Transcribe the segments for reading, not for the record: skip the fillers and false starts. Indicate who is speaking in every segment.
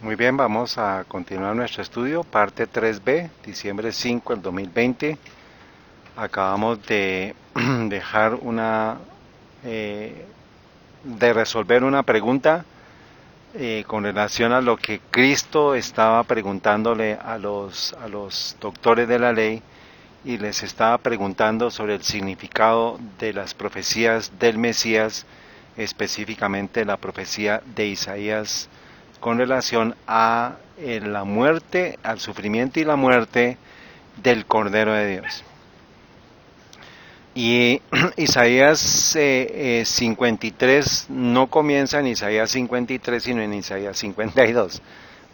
Speaker 1: Muy bien, vamos a continuar nuestro estudio, parte 3B, diciembre 5 del 2020. Acabamos de dejar eh, de resolver una pregunta con relación a lo que Cristo estaba preguntándole a los doctores de la ley y les estaba preguntando sobre el significado de las profecías del Mesías, específicamente la profecía de Isaías con relación a la muerte, al sufrimiento y la muerte del Cordero de Dios. Y Isaías 53 no comienza en Isaías 53, sino en Isaías 52,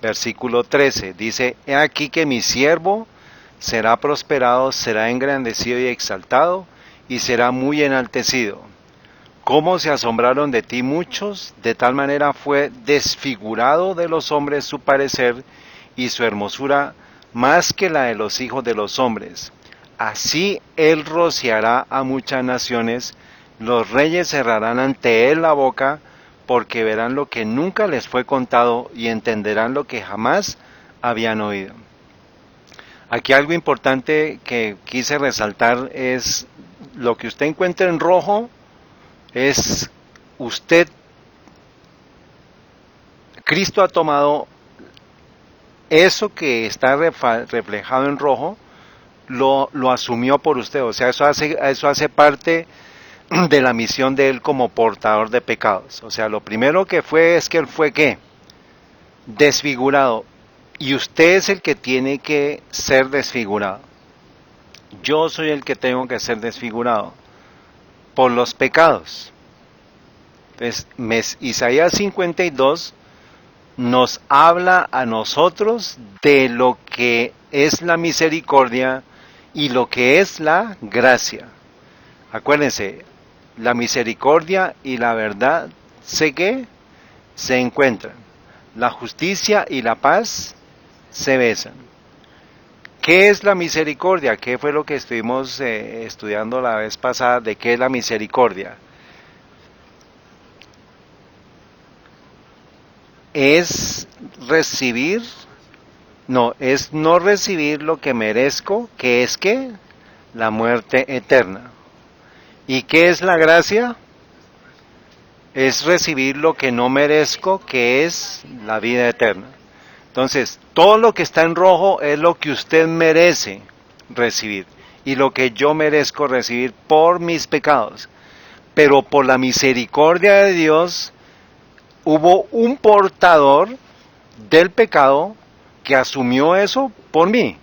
Speaker 1: versículo 13. Dice, he aquí que mi siervo será prosperado, será engrandecido y exaltado, y será muy enaltecido. Cómo se asombraron de ti muchos, de tal manera fue desfigurado de los hombres su parecer, y su hermosura más que la de los hijos de los hombres. Así él rociará a muchas naciones, los reyes cerrarán ante él la boca, porque verán lo que nunca les fue contado y entenderán lo que jamás habían oído. Aquí algo importante que quise resaltar es lo que usted encuentra en rojo es usted, Cristo ha tomado eso que está reflejado en rojo, lo asumió por usted, o sea, eso hace parte de la misión de él como portador de pecados. O sea, lo primero que fue es que él fue ¿qué? Desfigurado. Y usted es el que tiene que ser desfigurado. Yo soy el que tengo que ser desfigurado por los pecados. Entonces, Isaías 52 nos habla a nosotros de lo que es la misericordia y lo que es la gracia. Acuérdense, la misericordia y la verdad se encuentran. La justicia y la paz se besan. ¿Qué es la misericordia? ¿Qué fue lo que estuvimos estudiando la vez pasada de qué es la misericordia? Es recibir, es no recibir lo que merezco, que es que la muerte eterna. ¿Y qué es la gracia? Es recibir lo que no merezco, que es la vida eterna. Entonces, todo lo que está en rojo es lo que usted merece recibir y lo que yo merezco recibir por mis pecados. Pero por la misericordia de Dios hubo un portador del pecado que asumió eso por mí.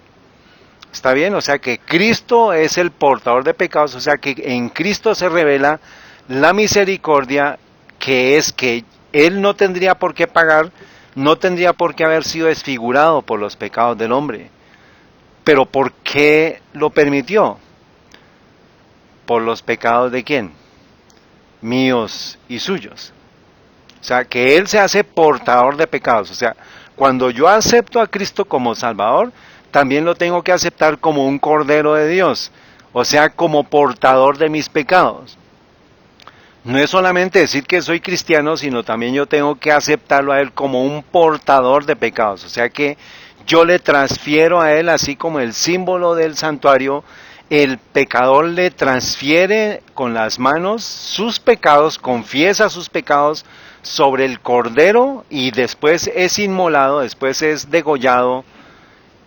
Speaker 1: ¿Está bien? O sea que Cristo es el portador de pecados, o sea que en Cristo se revela la misericordia, que es que Él no tendría por qué pagar, no tendría por qué haber sido desfigurado por los pecados del hombre. Pero ¿por qué lo permitió? ¿Por los pecados de quién? Míos y suyos. O sea, que Él se hace portador de pecados. O sea, cuando yo acepto a Cristo como Salvador, también lo tengo que aceptar como un Cordero de Dios. O sea, como portador de mis pecados. No es solamente decir que soy cristiano, sino también yo tengo que aceptarlo a Él como un portador de pecados. O sea que yo le transfiero a Él, así como el símbolo del santuario, el pecador le transfiere con las manos sus pecados, confiesa sus pecados sobre el cordero y después es inmolado, después es degollado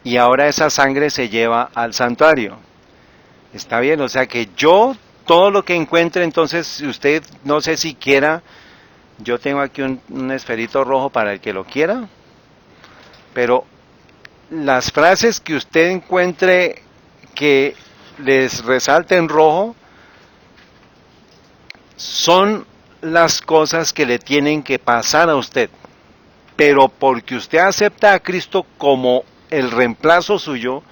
Speaker 1: y ahora esa sangre se lleva al santuario. Está bien, o sea que yo todo lo que encuentre, entonces si usted no sé si quiera, yo tengo aquí un esferito rojo para el que lo quiera, pero las frases que usted encuentre que les resalte en rojo son las cosas que le tienen que pasar a usted, pero porque usted acepta a Cristo como el reemplazo suyo,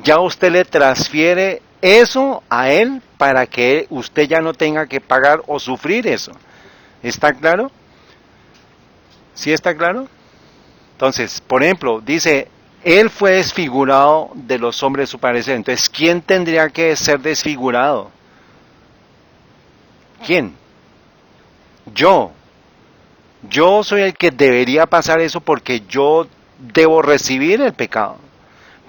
Speaker 1: ya usted le transfiere eso a Él para que usted ya no tenga que pagar o sufrir eso. ¿Está claro? ¿Sí está claro? Entonces, por ejemplo, dice, Él fue desfigurado de los hombres su parecer. Entonces, ¿quién tendría que ser desfigurado? ¿Quién? Yo. Yo soy el que debería pasar eso porque yo debo recibir el pecado.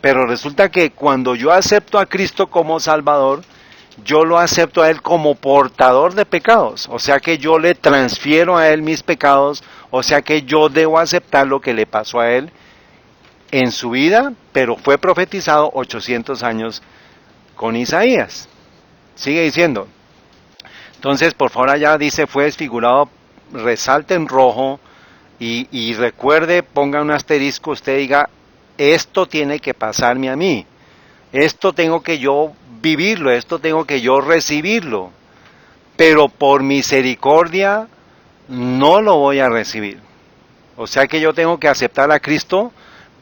Speaker 1: Pero resulta que cuando yo acepto a Cristo como Salvador, yo lo acepto a Él como portador de pecados. O sea que yo le transfiero a Él mis pecados, o sea que yo debo aceptar lo que le pasó a Él en su vida, pero fue profetizado 800 años con Isaías. Sigue diciendo. Entonces, por favor, allá dice, fue desfigurado, resalte en rojo y recuerde, ponga un asterisco, usted diga, esto tiene que pasarme a mí. Esto tengo que yo vivirlo, esto tengo que yo recibirlo. Pero por misericordia no lo voy a recibir. O sea que yo tengo que aceptar a Cristo,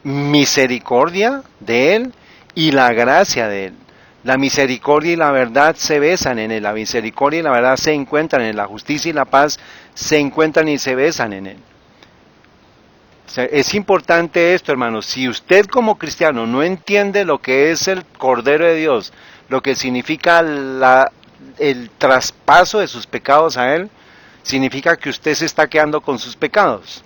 Speaker 1: misericordia de Él y la gracia de Él. La misericordia y la verdad se besan en Él. La misericordia y la verdad se encuentran en Él. La justicia y la paz se encuentran y se besan en Él. O sea, es importante esto, hermanos. Si usted como cristiano no entiende lo que es el Cordero de Dios, lo que significa el traspaso de sus pecados a Él, significa que usted se está quedando con sus pecados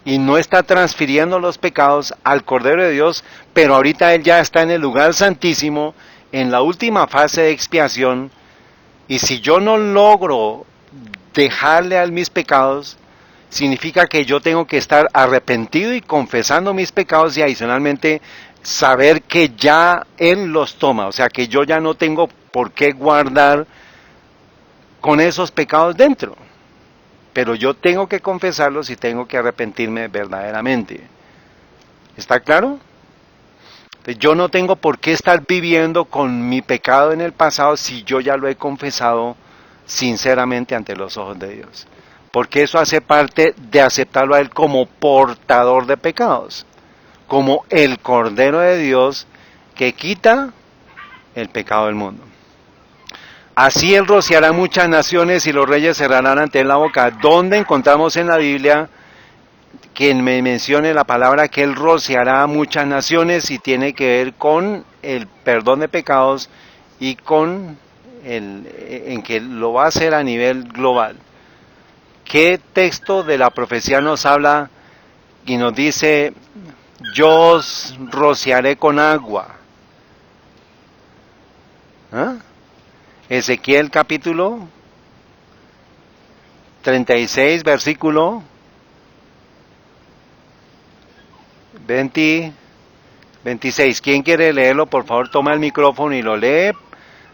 Speaker 1: y no está transfiriendo los pecados al Cordero de Dios, pero ahorita Él ya está en el lugar santísimo, en la última fase de expiación, y si yo no logro dejarle a Él mis pecados, significa que yo tengo que estar arrepentido y confesando mis pecados y adicionalmente saber que ya Él los toma, o sea que yo ya no tengo por qué guardar con esos pecados dentro, pero yo tengo que confesarlos y tengo que arrepentirme verdaderamente. ¿Está claro? Yo no tengo por qué estar viviendo con mi pecado en el pasado si yo ya lo he confesado sinceramente ante los ojos de Dios. Porque eso hace parte de aceptarlo a Él como portador de pecados, como el Cordero de Dios que quita el pecado del mundo. Así Él rociará muchas naciones y los reyes cerrarán ante Él la boca. ¿Dónde encontramos en la Biblia quien me mencione la palabra que Él rociará a muchas naciones y tiene que ver con el perdón de pecados y con en que lo va a hacer a nivel global? ¿Qué texto de la profecía nos habla y nos dice, yo os rociaré con agua? ¿Ah? Ezequiel capítulo 36, versículo 26. ¿Quién quiere leerlo? Por favor, toma el micrófono y lo lee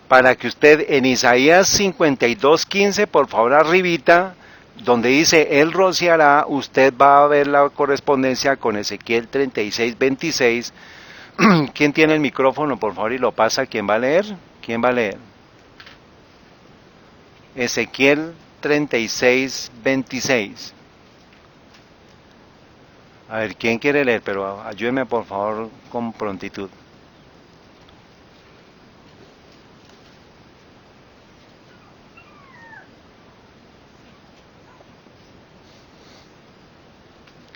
Speaker 1: para que usted en Isaías 52:15, por favor, arribita, donde dice, Él rociará, usted va a ver la correspondencia con Ezequiel 36:26. ¿Quién tiene el micrófono, por favor, y lo pasa? ¿Quién va a leer? ¿Quién va a leer? Ezequiel 36:26. A ver, ¿quién quiere leer? Pero ayúdeme por favor con prontitud.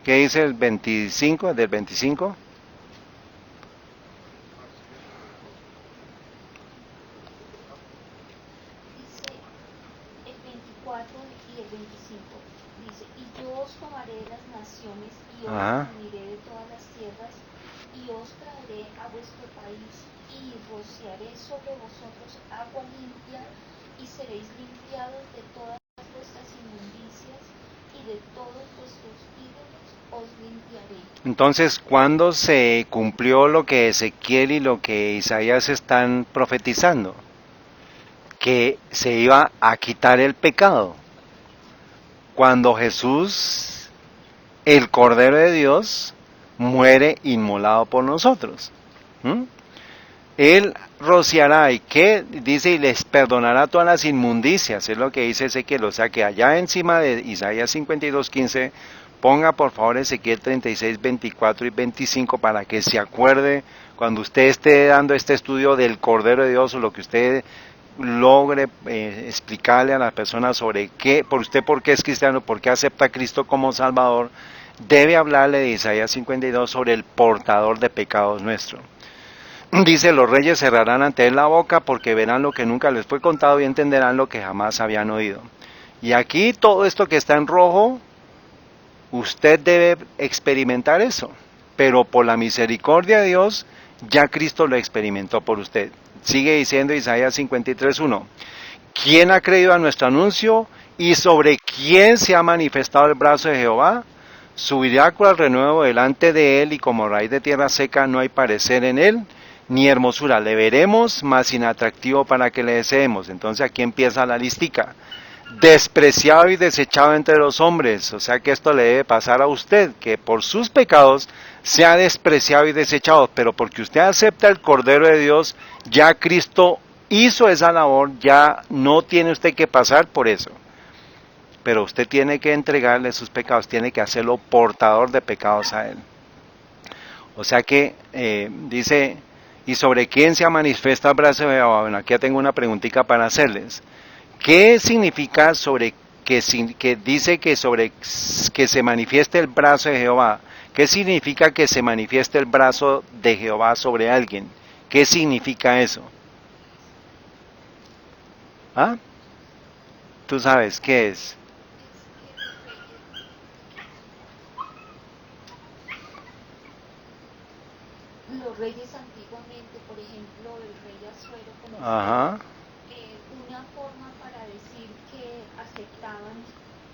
Speaker 1: ¿Qué dice el 25, del 25?
Speaker 2: Dice el 24 y el 25. Dice, y yo os tomaré de las naciones y os reuniré de todas las tierras y os traeré a vuestro país y rociaré sobre vosotros agua limpia y seréis limpiados de todas vuestras inmundicias y de todos vuestros ídolos os limpiaré.
Speaker 1: Entonces, ¿cuándo se cumplió lo que Ezequiel y lo que Isaías están profetizando? Que se iba a quitar el pecado. Cuando Jesús, el Cordero de Dios, muere inmolado por nosotros. Él rociará, ¿y qué? Dice, y les perdonará todas las inmundicias, es lo que dice Ezequiel. O sea que allá encima de Isaías 52:15, ponga por favor Ezequiel 36:24 y 25 para que se acuerde cuando usted esté dando este estudio del Cordero de Dios o lo que usted logre explicarle a las personas sobre por qué es cristiano, por qué acepta a Cristo como Salvador, debe hablarle de Isaías 52 sobre el portador de pecados nuestro. Dice, los reyes cerrarán ante él la boca porque verán lo que nunca les fue contado y entenderán lo que jamás habían oído. Y aquí todo esto que está en rojo usted debe experimentar eso, pero por la misericordia de Dios, ya Cristo lo experimentó por usted. Sigue diciendo Isaías 53:1, ¿quién ha creído a nuestro anuncio y sobre quién se ha manifestado el brazo de Jehová? Subirá cual renuevo delante de él y como raíz de tierra seca no hay parecer en él, ni hermosura. Le veremos, mas inatractivo para que le deseemos. Entonces aquí empieza la listica. Despreciado y desechado entre los hombres. O sea que esto le debe pasar a usted, que por sus pecados sea despreciado y desechado, pero porque usted acepta el Cordero de Dios, ya Cristo hizo esa labor, ya no tiene usted que pasar por eso. Pero usted tiene que entregarle sus pecados, tiene que hacerlo portador de pecados a Él. O sea que dice, ¿y sobre quién se ha manifestado el brazo de Jehová? Bueno, aquí ya tengo una preguntita para hacerles. ¿Qué significa sobre que dice que sobre que se manifieste el brazo de Jehová? ¿Qué significa que se manifieste el brazo de Jehová sobre alguien? ¿Qué significa eso? ¿Ah? ¿Tú sabes qué es?
Speaker 2: Los reyes antiguamente, por ejemplo, el rey Asuero, como
Speaker 1: Ajá.
Speaker 2: una forma para decir que aceptaban,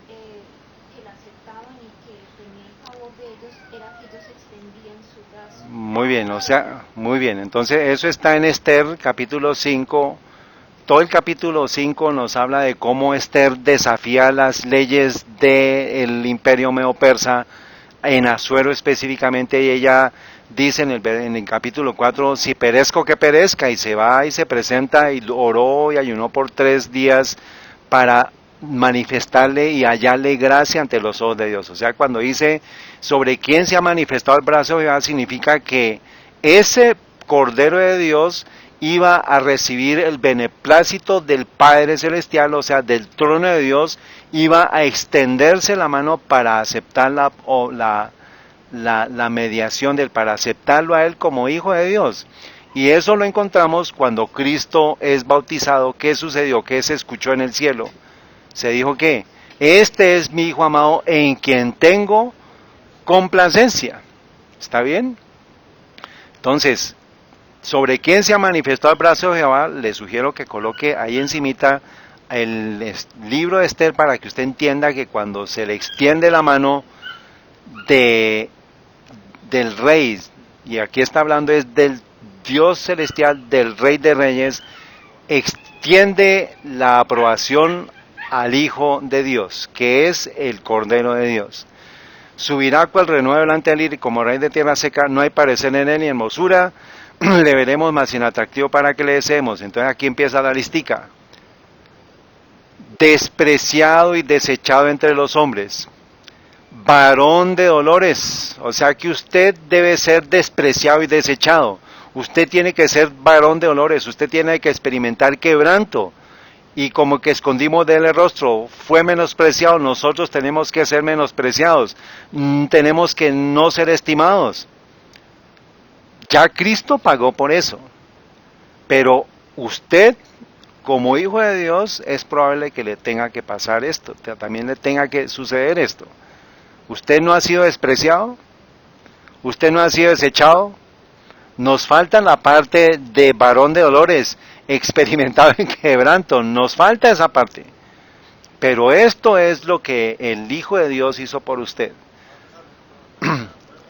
Speaker 2: que la aceptaban y que tenían favor de ellos, era que ellos extendían su brazo.
Speaker 1: Muy bien, o sea, muy bien. Entonces eso está en Esther capítulo 5. Todo el capítulo 5 nos habla de cómo Esther desafía las leyes del imperio medo-persa, en Asuero específicamente, y ella dice en el capítulo 4, si perezco que perezca, y se va y se presenta y oró y ayunó por 3 días para manifestarle y hallarle gracia ante los ojos de Dios. O sea, cuando dice sobre quién se ha manifestado el brazo de Jehová, significa que ese Cordero de Dios iba a recibir el beneplácito del Padre Celestial, o sea, del trono de Dios, iba a extenderse la mano para aceptar la mediación de él, para aceptarlo a él como hijo de Dios. Y eso lo encontramos cuando Cristo es bautizado. ¿Qué sucedió? ¿Qué se escuchó en el cielo? Se dijo que este es mi hijo amado en quien tengo complacencia. ¿Está bien? Entonces, sobre quién se ha manifestado el brazo de Jehová, le sugiero que coloque ahí encimita el libro de Esther para que usted entienda que cuando se le extiende la mano del rey, y aquí está hablando es del Dios celestial, del Rey de Reyes, extiende la aprobación al Hijo de Dios, que es el Cordero de Dios. Subirá cual renuevo delante de él y como rey de tierra seca, no hay parecer en él ni hermosura, le veremos más inatractivo para que le deseemos. Entonces aquí empieza la listica. Despreciado y desechado entre los hombres, varón de dolores, o sea que usted debe ser despreciado y desechado. Usted tiene que ser varón de dolores, usted tiene que experimentar quebranto. Y como que escondimos de él el rostro, fue menospreciado, nosotros tenemos que ser menospreciados, tenemos que no ser estimados. Ya Cristo pagó por eso, pero usted, como hijo de Dios, es probable que le tenga que pasar esto, también le tenga que suceder esto. Usted no ha sido despreciado, usted no ha sido desechado, nos falta la parte de varón de dolores, experimentado en quebranto, nos falta esa parte. Pero esto es lo que el Hijo de Dios hizo por usted.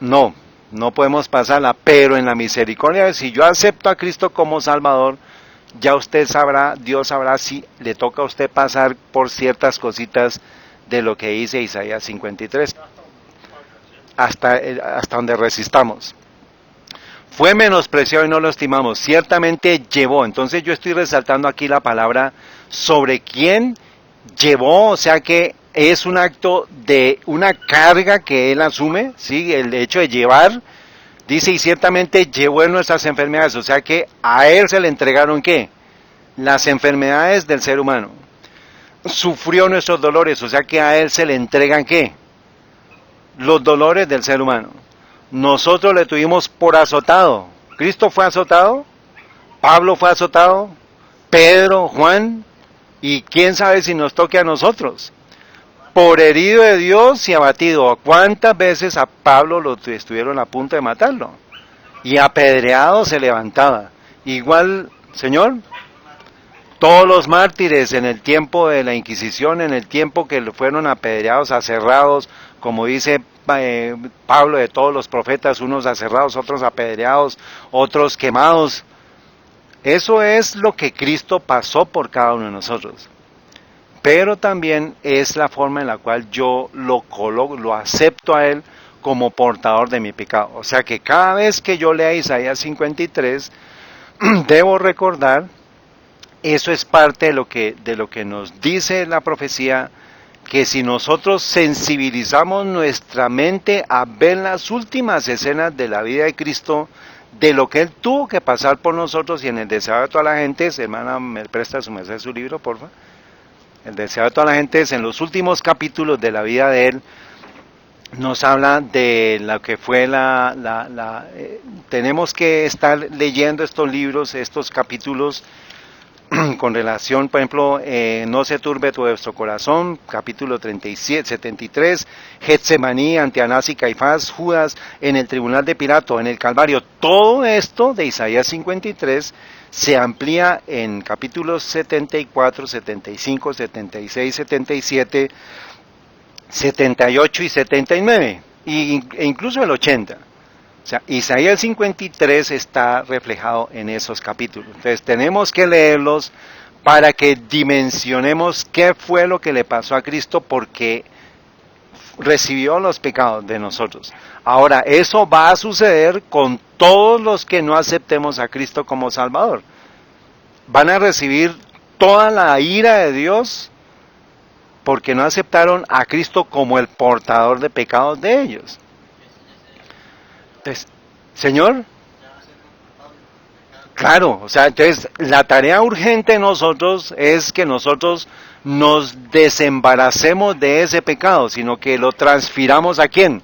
Speaker 1: No podemos pasarla, pero en la misericordia, si yo acepto a Cristo como Salvador, ya usted sabrá, Dios sabrá si le toca a usted pasar por ciertas cositas de lo que dice Isaías 53, hasta donde resistamos. Fue menospreciado y no lo estimamos, ciertamente llevó. Entonces yo estoy resaltando aquí la palabra sobre quién llevó, o sea que es un acto de una carga que él asume, ¿sí? El hecho de llevar, dice, y ciertamente llevó en nuestras enfermedades, o sea que a él se le entregaron ¿qué? Las enfermedades del ser humano. Sufrió nuestros dolores, o sea que a él se le entregan ¿qué? Los dolores del ser humano. Nosotros le tuvimos por azotado. Cristo fue azotado, Pablo fue azotado, Pedro, Juan, y quién sabe si nos toque a nosotros. por herido de Dios y abatido. ¿Cuántas veces a Pablo lo estuvieron a punto de matarlo? Y apedreado se levantaba. Igual, Señor, todos los mártires en el tiempo de la Inquisición, en el tiempo que fueron apedreados, aserrados, como dice Pablo, de todos los profetas, unos aserrados, otros apedreados, otros quemados. Eso es lo que Cristo pasó por cada uno de nosotros. Pero también es la forma en la cual yo lo acepto a Él como portador de mi pecado. O sea que cada vez que yo lea Isaías 53, debo recordar, eso es parte de lo que nos dice la profecía, que si nosotros sensibilizamos nuestra mente a ver las últimas escenas de la vida de Cristo, de lo que Él tuvo que pasar por nosotros y en el deseo de toda la gente, hermana, me presta su merced su libro, porfa. El deseo de toda la gente es en los últimos capítulos de la vida de Él, nos habla de lo que fue tenemos que estar leyendo estos libros, estos capítulos, con relación, por ejemplo, no se turbe tu vuestro corazón, capítulo 37, 73, Getsemaní, ante Anás y Caifás, Judas, en el tribunal de Pilato, en el Calvario. Todo esto de Isaías 53 se amplía en capítulos 74, 75, 76, 77, 78 y 79, e incluso el 80. O sea, Isaías 53 está reflejado en esos capítulos. Entonces tenemos que leerlos para que dimensionemos qué fue lo que le pasó a Cristo, porque recibió los pecados de nosotros. Ahora, eso va a suceder con todos los que no aceptemos a Cristo como Salvador. Van a recibir toda la ira de Dios porque no aceptaron a Cristo como el portador de pecados de ellos. Entonces, Señor, claro, o sea, entonces la tarea urgente de nosotros es que nosotros nos desembaracemos de ese pecado, sino que lo transfiramos ¿a quién?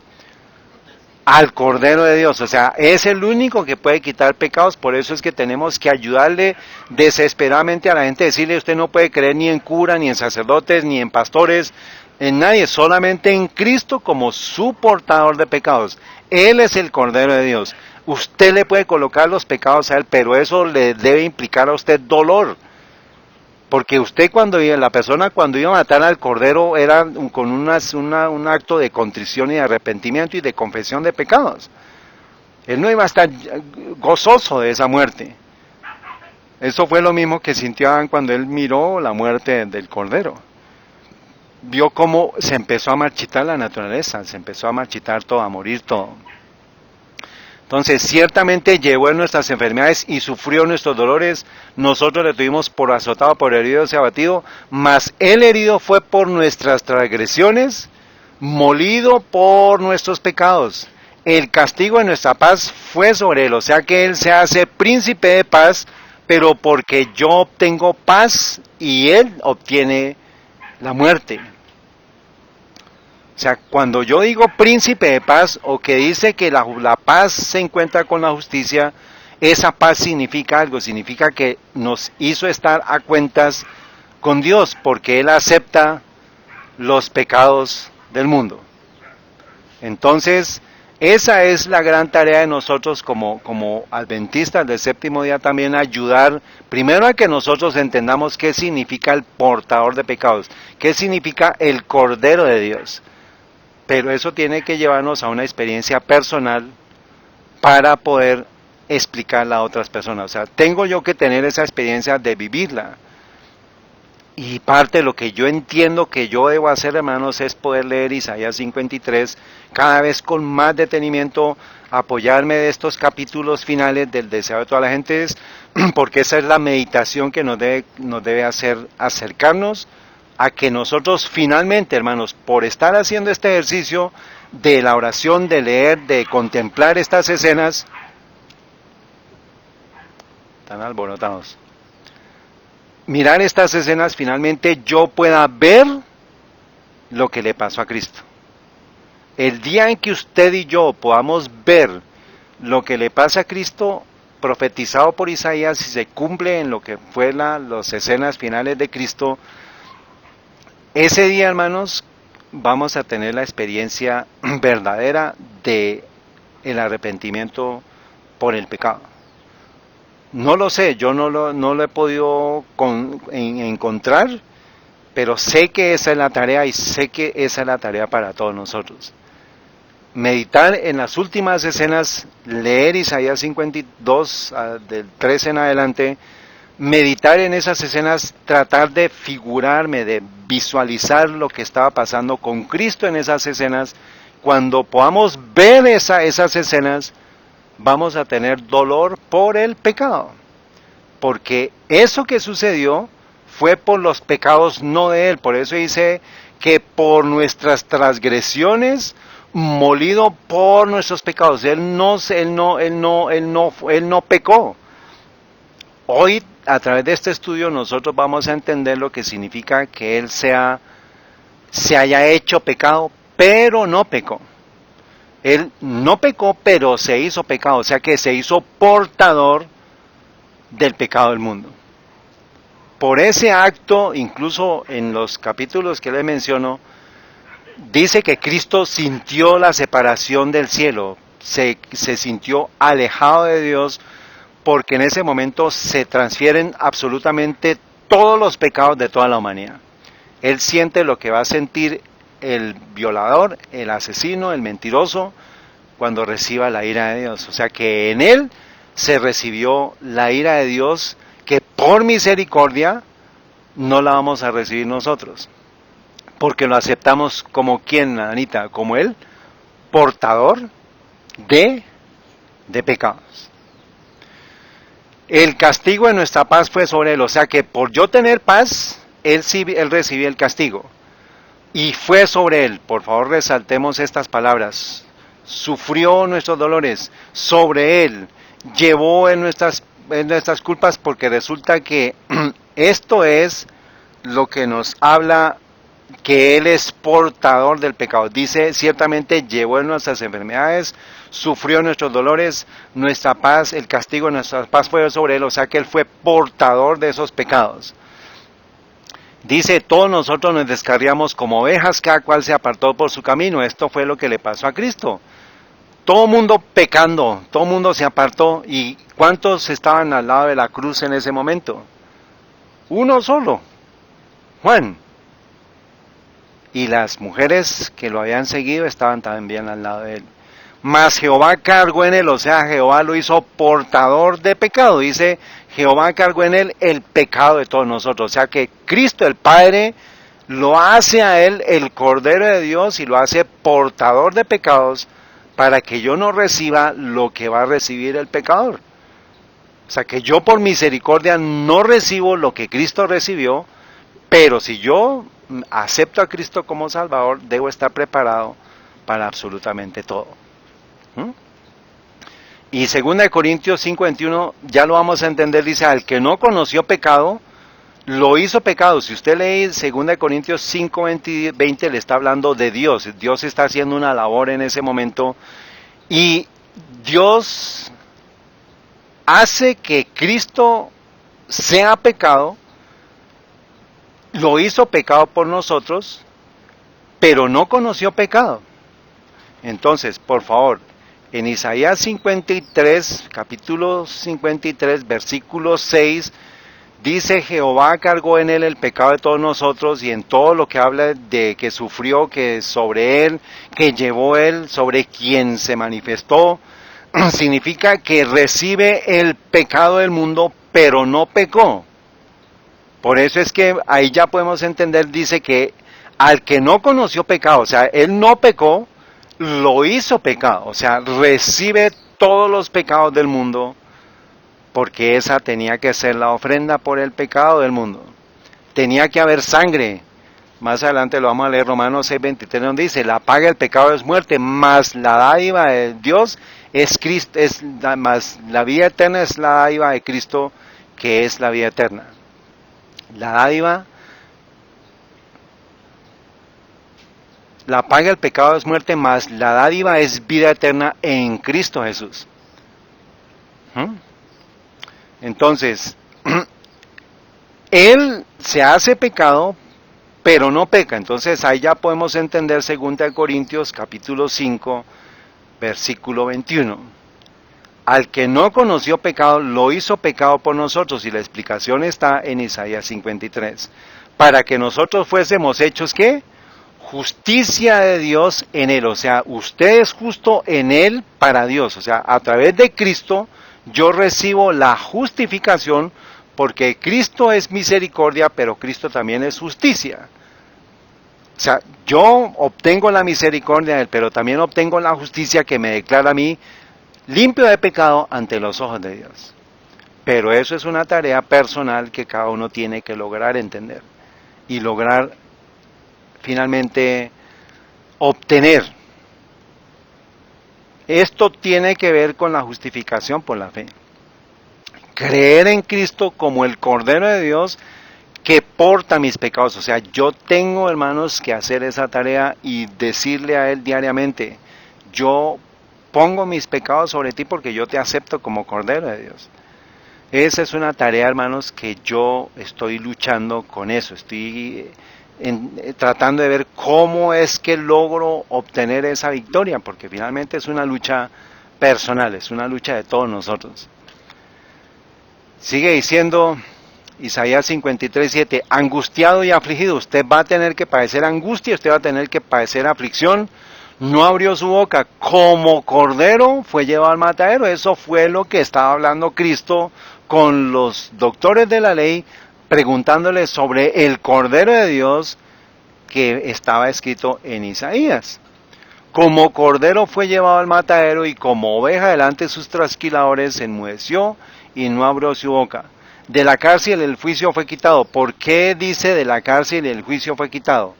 Speaker 1: Al Cordero de Dios. O sea, es el único que puede quitar pecados. Por eso es que tenemos que ayudarle desesperadamente a la gente, decirle: usted no puede creer ni en cura, ni en sacerdotes, ni en pastores, en nadie, solamente en Cristo como su portador de pecados. Él es el Cordero de Dios. Usted le puede colocar los pecados a Él, pero eso le debe implicar a usted dolor. Porque usted la persona cuando iba a matar al Cordero era con un acto de contrición y de arrepentimiento y de confesión de pecados. Él no iba a estar gozoso de esa muerte. Eso fue lo mismo que sintió Adán cuando él miró la muerte del Cordero. Vio cómo se empezó a marchitar la naturaleza, se empezó a marchitar todo, a morir todo. Entonces, ciertamente llevó en nuestras enfermedades y sufrió nuestros dolores. Nosotros le tuvimos por azotado, por herido y abatido, mas Él herido fue por nuestras transgresiones, molido por nuestros pecados. El castigo de nuestra paz fue sobre Él, o sea que Él se hace príncipe de paz, pero porque yo obtengo paz y Él obtiene la muerte. O sea, cuando yo digo príncipe de paz, o que dice que la paz se encuentra con la justicia, esa paz significa algo, significa que nos hizo estar a cuentas con Dios, porque Él acepta los pecados del mundo. Entonces, esa es la gran tarea de nosotros como adventistas del séptimo día, también ayudar primero a que nosotros entendamos qué significa el portador de pecados, qué significa el Cordero de Dios. Pero eso tiene que llevarnos a una experiencia personal para poder explicarla a otras personas. O sea, tengo yo que tener esa experiencia de vivirla. Y parte de lo que yo entiendo que yo debo hacer, hermanos, es poder leer Isaías 53 cada vez con más detenimiento, apoyarme de estos capítulos finales del deseo de toda la gente, porque esa es la meditación que nos debe hacer acercarnos a que nosotros finalmente, hermanos, por estar haciendo este ejercicio de la oración, de leer, de contemplar estas escenas, están alborotados, mirar estas escenas, finalmente yo pueda ver lo que le pasó a Cristo. El día en que usted y yo podamos ver lo que le pasa a Cristo, profetizado por Isaías, y se cumple en lo que fue las escenas finales de Cristo, ese día, hermanos, vamos a tener la experiencia verdadera de el arrepentimiento por el pecado. No lo sé, yo no lo he podido encontrar, pero sé que esa es la tarea y sé que esa es la tarea para todos nosotros. Meditar en las últimas escenas, leer Isaías 52, del 13 en adelante, meditar en esas escenas, tratar de figurarme, de visualizar lo que estaba pasando con Cristo en esas escenas. Cuando podamos ver esas escenas, vamos a tener dolor por el pecado, porque eso que sucedió fue por los pecados no de Él. Por eso dice que por nuestras transgresiones, molido por nuestros pecados. Él no pecó. Hoy, a través de este estudio, nosotros vamos a entender lo que significa que Él se haya hecho pecado, pero no pecó. Él no pecó, pero se hizo pecado, o sea que se hizo portador del pecado del mundo. Por ese acto, incluso en los capítulos que les menciono, dice que Cristo sintió la separación del cielo, se sintió alejado de Dios, porque en ese momento se transfieren absolutamente todos los pecados de toda la humanidad. Él siente lo que va a sentir el violador, el asesino, el mentiroso, cuando reciba la ira de Dios. O sea que en él se recibió la ira de Dios, que por misericordia no la vamos a recibir nosotros, porque lo aceptamos como ¿quién, Anita? Como él, portador de pecados. El castigo de nuestra paz fue sobre él, o sea que por yo tener paz, él recibió el castigo. Y fue sobre él, por favor resaltemos estas palabras, sufrió nuestros dolores, sobre él, llevó en nuestras culpas, porque resulta que esto es lo que nos habla que él es portador del pecado. Dice, ciertamente llevó en nuestras enfermedades, sufrió nuestros dolores, nuestra paz, el castigo de nuestra paz fue sobre él, o sea que él fue portador de esos pecados. Dice, todos nosotros nos descarriamos como ovejas, cada cual se apartó por su camino. Esto fue lo que le pasó a Cristo. Todo mundo pecando, todo mundo se apartó. ¿Y cuántos estaban al lado de la cruz en ese momento? Uno solo, Juan. Y las mujeres que lo habían seguido estaban también al lado de él. Mas Jehová cargó en él, o sea, Jehová lo hizo portador de pecado. Dice, Jehová cargó en él el pecado de todos nosotros. O sea que Cristo el Padre lo hace a él el Cordero de Dios y lo hace portador de pecados para que yo no reciba lo que va a recibir el pecador. O sea que yo por misericordia no recibo lo que Cristo recibió, pero si yo acepto a Cristo como Salvador, debo estar preparado para absolutamente todo. Y 2 Corintios 5:21, ya lo vamos a entender, dice, al que no conoció pecado, lo hizo pecado. Si usted lee 2 Corintios 5:20, le está hablando de Dios. Dios está haciendo una labor en ese momento y Dios hace que Cristo sea pecado, lo hizo pecado por nosotros, pero no conoció pecado. Entonces, por favor, en Isaías 53, capítulo 53, versículo 6, dice, Jehová cargó en él el pecado de todos nosotros, y en todo lo que habla de que sufrió, que sobre él, que llevó él, sobre quien se manifestó, significa que recibe el pecado del mundo, pero no pecó. Por eso es que ahí ya podemos entender, dice que al que no conoció pecado, o sea, él no pecó, lo hizo pecado, o sea, recibe todos los pecados del mundo, porque esa tenía que ser la ofrenda por el pecado del mundo. Tenía que haber sangre. Más adelante lo vamos a leer, Romanos 6:23, donde dice, la paga del pecado es muerte, mas la dádiva de Dios es Cristo, más la vida eterna es la dádiva de Cristo, que es la vida eterna. La dádiva, la paga del pecado es muerte, mas la dádiva es vida eterna en Cristo Jesús. Entonces, Él se hace pecado pero no peca. Entonces ahí ya podemos entender 2 Corintios capítulo 5, versículo 21. Al que no conoció pecado, lo hizo pecado por nosotros, y la explicación está en Isaías 53. Para que nosotros fuésemos hechos, ¿qué? Justicia de Dios en Él. O sea, usted es justo en Él para Dios. O sea, a través de Cristo yo recibo la justificación, porque Cristo es misericordia, pero Cristo también es justicia. O sea, yo obtengo la misericordia de Él, pero también obtengo la justicia que me declara a mí limpio de pecado ante los ojos de Dios. Pero eso es una tarea personal que cada uno tiene que lograr entender y lograr finalmente obtener. Esto tiene que ver con la justificación por la fe. Creer en Cristo como el Cordero de Dios que porta mis pecados. O sea, yo tengo, hermanos, que hacer esa tarea y decirle a Él diariamente: yo pongo mis pecados sobre ti porque yo te acepto como Cordero de Dios. Esa es una tarea, hermanos, que yo estoy luchando con eso. Estoy tratando de ver cómo es que logro obtener esa victoria, porque finalmente es una lucha personal, es una lucha de todos nosotros. Sigue diciendo Isaías 53:7, angustiado y afligido. Usted va a tener que padecer angustia, usted va a tener que padecer aflicción. No abrió su boca, como cordero fue llevado al matadero. Eso fue lo que estaba hablando Cristo con los doctores de la ley, preguntándole sobre el Cordero de Dios que estaba escrito en Isaías. Como cordero fue llevado al matadero, y como oveja delante de sus trasquiladores enmudeció y no abrió su boca. De la cárcel el juicio fue quitado. ¿Por qué dice de la cárcel el juicio fue quitado?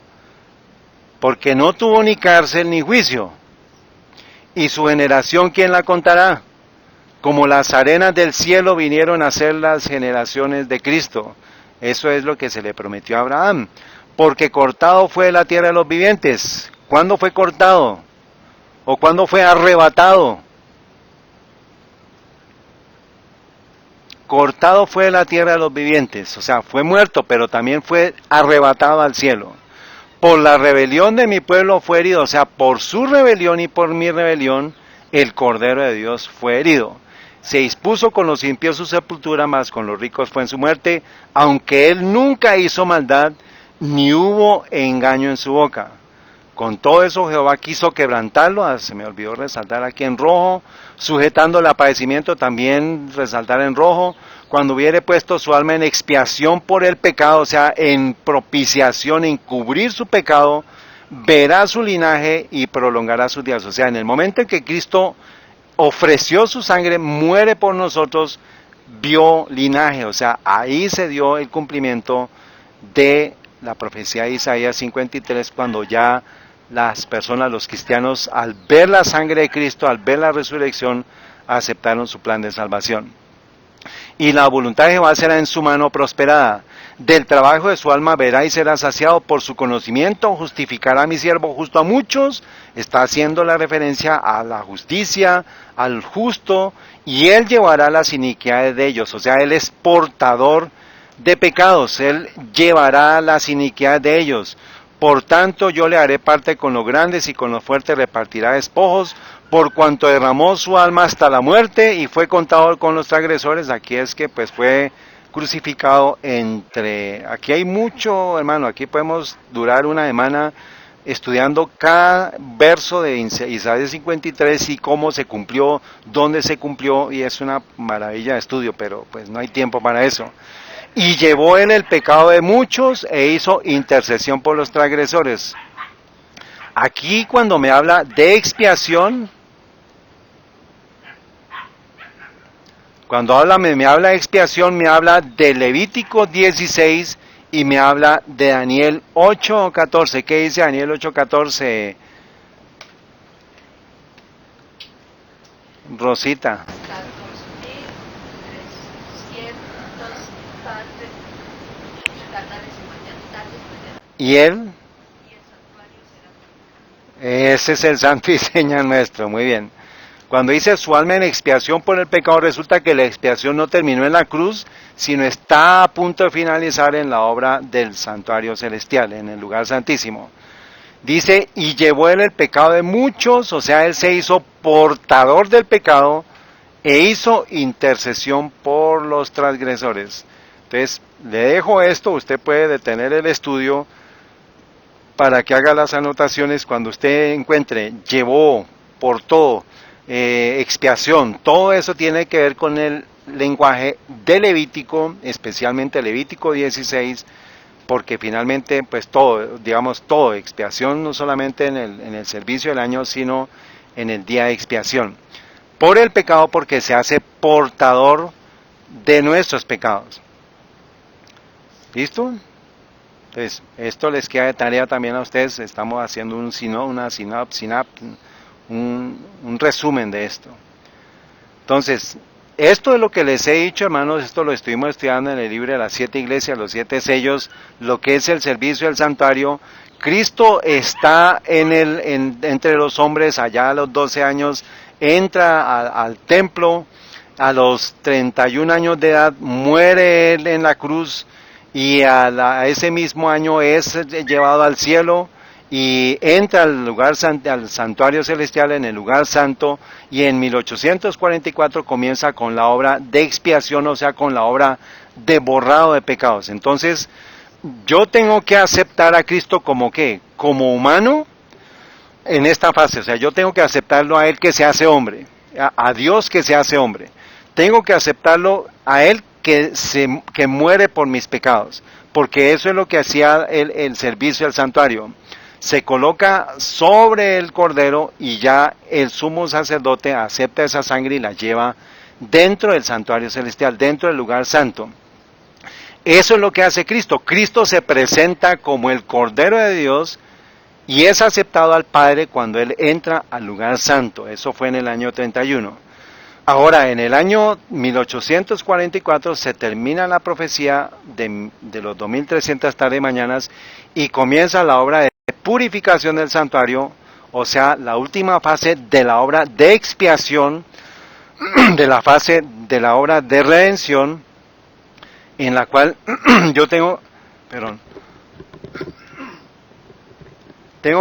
Speaker 1: Porque no tuvo ni cárcel ni juicio. ¿Y su generación quién la contará? Como las arenas del cielo vinieron a ser las generaciones de Cristo. Eso es lo que se le prometió a Abraham. Porque cortado fue la tierra de los vivientes. ¿Cuándo fue cortado? ¿O cuándo fue arrebatado? Cortado fue la tierra de los vivientes. O sea, fue muerto, pero también fue arrebatado al cielo. Por la rebelión de mi pueblo fue herido. O sea, por su rebelión y por mi rebelión, el Cordero de Dios fue herido. Se dispuso con los impíos su sepultura, mas con los ricos fue en su muerte, aunque él nunca hizo maldad, ni hubo engaño en su boca. Con todo eso Jehová quiso quebrantarlo, se me olvidó resaltar aquí en rojo, sujetando el padecimiento, también resaltar en rojo, cuando hubiere puesto su alma en expiación por el pecado, o sea, en propiciación, en cubrir su pecado, verá su linaje y prolongará sus días. O sea, en el momento en que Cristo ofreció su sangre, muere por nosotros, vio linaje. O sea, ahí se dio el cumplimiento de la profecía de Isaías 53, cuando ya las personas, los cristianos, al ver la sangre de Cristo, al ver la resurrección, aceptaron su plan de salvación. Y la voluntad de Jehová será en su mano prosperada. Del trabajo de su alma verá y será saciado. Por su conocimiento justificará a mi siervo justo a muchos. Está haciendo la referencia a la justicia, al justo, y él llevará las iniquidades de ellos. O sea, él es portador de pecados, él llevará las iniquidades de ellos. Por tanto, yo le haré parte con los grandes, y con los fuertes repartirá despojos, por cuanto derramó su alma hasta la muerte y fue contado con los transgresores. Aquí es que pues fue crucificado aquí hay mucho, hermano, aquí podemos durar una semana estudiando cada verso de Isaías 53 y cómo se cumplió, dónde se cumplió, y es una maravilla de estudio, pero pues no hay tiempo para eso. Y llevó él el pecado de muchos e hizo intercesión por los transgresores. Aquí cuando me habla de expiación, cuando me habla de expiación, me habla de Levítico 16 y me habla de Daniel 8:14. ¿Qué dice Daniel 8:14? Rosita. ¿Y él? Ese es el santo y seña nuestro, muy bien. Cuando dice su alma en expiación por el pecado, resulta que la expiación no terminó en la cruz, sino está a punto de finalizar en la obra del santuario celestial, en el lugar santísimo. Dice, y llevó él el pecado de muchos, o sea, él se hizo portador del pecado e hizo intercesión por los transgresores. Entonces, le dejo esto, usted puede detener el estudio para que haga las anotaciones cuando usted encuentre, llevó, portó, expiación, todo eso tiene que ver con el lenguaje de Levítico, especialmente Levítico 16, porque finalmente, pues todo, digamos todo, expiación no solamente en el servicio del año, sino en el día de expiación. Por el pecado, porque se hace portador de nuestros pecados. ¿Listo? Entonces, esto les queda de tarea también a ustedes, estamos haciendo un resumen de esto. Entonces, esto es lo que les he dicho, hermanos, esto lo estuvimos estudiando en el libro de las 7 iglesias, los 7 sellos, lo que es el servicio del santuario. Cristo está entre los hombres allá a los 12 años, entra al templo, a los 31 años de edad muere él en la cruz y a ese mismo año es llevado al cielo y entra al santuario celestial en el lugar santo, y en 1844 comienza con la obra de expiación, o sea, con la obra de borrado de pecados. Entonces, yo tengo que aceptar a Cristo como ¿qué? Como humano en esta fase, o sea, yo tengo que aceptarlo a Él que se hace hombre, a Dios que se hace hombre. Tengo que aceptarlo a Él que muere por mis pecados, porque eso es lo que hacía el servicio del santuario. Se coloca sobre el cordero y ya el sumo sacerdote acepta esa sangre y la lleva dentro del santuario celestial, dentro del lugar santo. Eso es lo que hace Cristo. Cristo se presenta como el Cordero de Dios y es aceptado al Padre cuando Él entra al lugar santo. Eso fue en el año 31. Ahora, en el año 1844 se termina la profecía de los 2300 tardes mañanas y comienza la obra de purificación del santuario, o sea, la última fase de la obra de expiación, de la fase de la obra de redención, en la cual yo tengo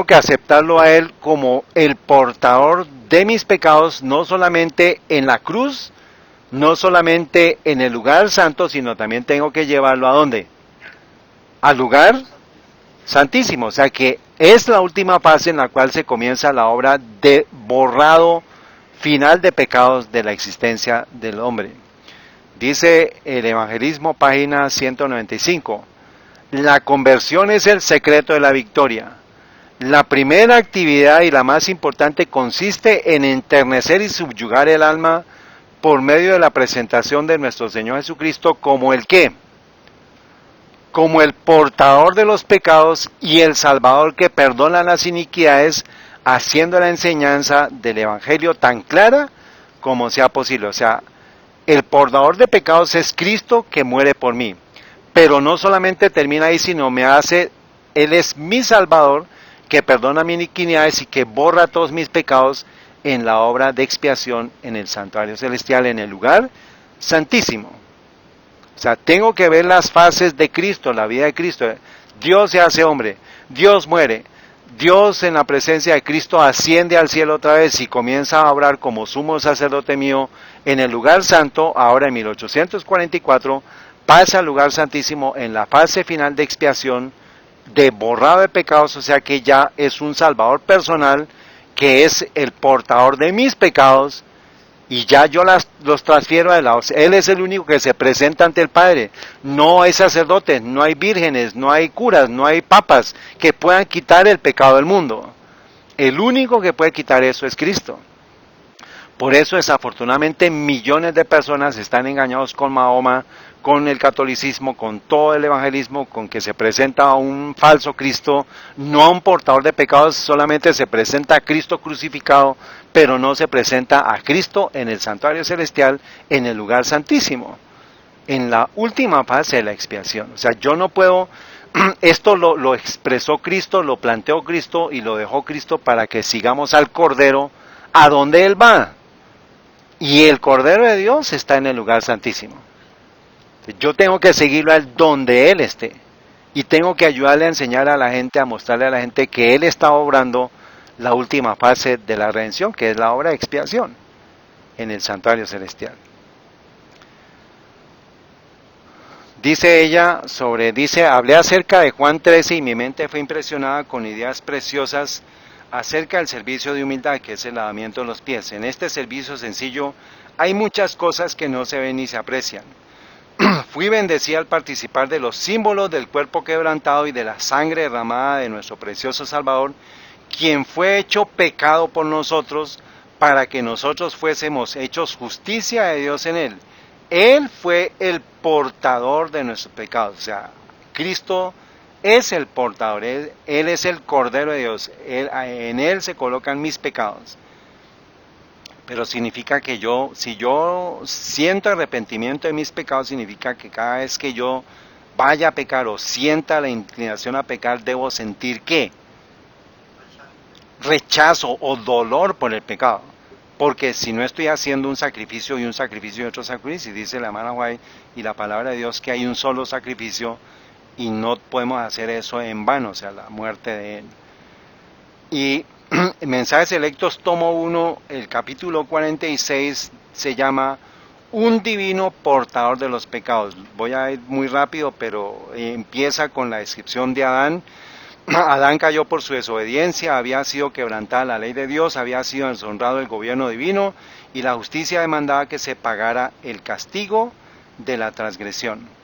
Speaker 1: que aceptarlo a Él como el portador de mis pecados, no solamente en la cruz, no solamente en el lugar santo, sino también tengo que llevarlo ¿a dónde? Al lugar santísimo, o sea que es la última fase en la cual se comienza la obra de borrado final de pecados de la existencia del hombre. Dice el Evangelismo, página 195, la conversión es el secreto de la victoria. La primera actividad y la más importante consiste en enternecer y subyugar el alma por medio de la presentación de nuestro Señor Jesucristo como el ¿qué? Como el portador de los pecados y el Salvador que perdona las iniquidades, haciendo la enseñanza del Evangelio tan clara como sea posible. O sea, el portador de pecados es Cristo que muere por mí. Pero no solamente termina ahí, sino Él es mi Salvador, que perdona mis iniquidades y que borra todos mis pecados en la obra de expiación en el santuario celestial, en el lugar santísimo. O sea, tengo que ver las fases de Cristo, la vida de Cristo. Dios se hace hombre, Dios muere, Dios en la presencia de Cristo asciende al cielo otra vez y comienza a obrar como sumo sacerdote mío en el lugar santo. Ahora en 1844 pasa al lugar santísimo en la fase final de expiación, de borrado de pecados, o sea que ya es un salvador personal que es el portador de mis pecados y ya yo los transfiero a él. Él es el único que se presenta ante el Padre. No hay sacerdotes, no hay vírgenes, no hay curas, no hay papas que puedan quitar el pecado del mundo. El único que puede quitar eso es Cristo. Por eso, desafortunadamente, millones de personas están engañados con Mahoma, con el catolicismo, con todo el evangelismo, con que se presenta a un falso Cristo, no a un portador de pecados, solamente se presenta a Cristo crucificado, pero no se presenta a Cristo en el santuario celestial, en el lugar santísimo, en la última fase de la expiación. O sea, yo no puedo, esto lo expresó Cristo, lo planteó Cristo y lo dejó Cristo para que sigamos al Cordero a donde Él va. Y el Cordero de Dios está en el lugar santísimo. Yo tengo que seguirlo a él donde él esté. Y tengo que ayudarle a enseñar a la gente, a mostrarle a la gente que él está obrando la última fase de la redención, que es la obra de expiación en el santuario celestial. Dice ella hablé acerca de Juan 13 y mi mente fue impresionada con ideas preciosas acerca del servicio de humildad, que es el lavamiento de los pies. En este servicio sencillo hay muchas cosas que no se ven ni se aprecian. Fui bendecida al participar de los símbolos del cuerpo quebrantado y de la sangre derramada de nuestro precioso Salvador, quien fue hecho pecado por nosotros, para que nosotros fuésemos hechos justicia de Dios en él. Él fue el portador de nuestros pecados, o sea, Cristo es el portador, él es el Cordero de Dios, en él se colocan mis pecados. Pero significa que si yo siento arrepentimiento de mis pecados, significa que cada vez que yo vaya a pecar o sienta la inclinación a pecar, debo sentir ¿qué? Rechazo o dolor por el pecado. Porque si no estoy haciendo un sacrificio y otro sacrificio, dice la hermana White y la palabra de Dios que hay un solo sacrificio y no podemos hacer eso en vano, o sea, la muerte de él. Y Mensajes Selectos, tomo 1, el capítulo 46 se llama Un divino portador de los pecados. Voy a ir muy rápido, pero empieza con la descripción de Adán. Adán cayó por su desobediencia, había sido quebrantada la ley de Dios, había sido deshonrado el gobierno divino y la justicia demandaba que se pagara el castigo de la transgresión.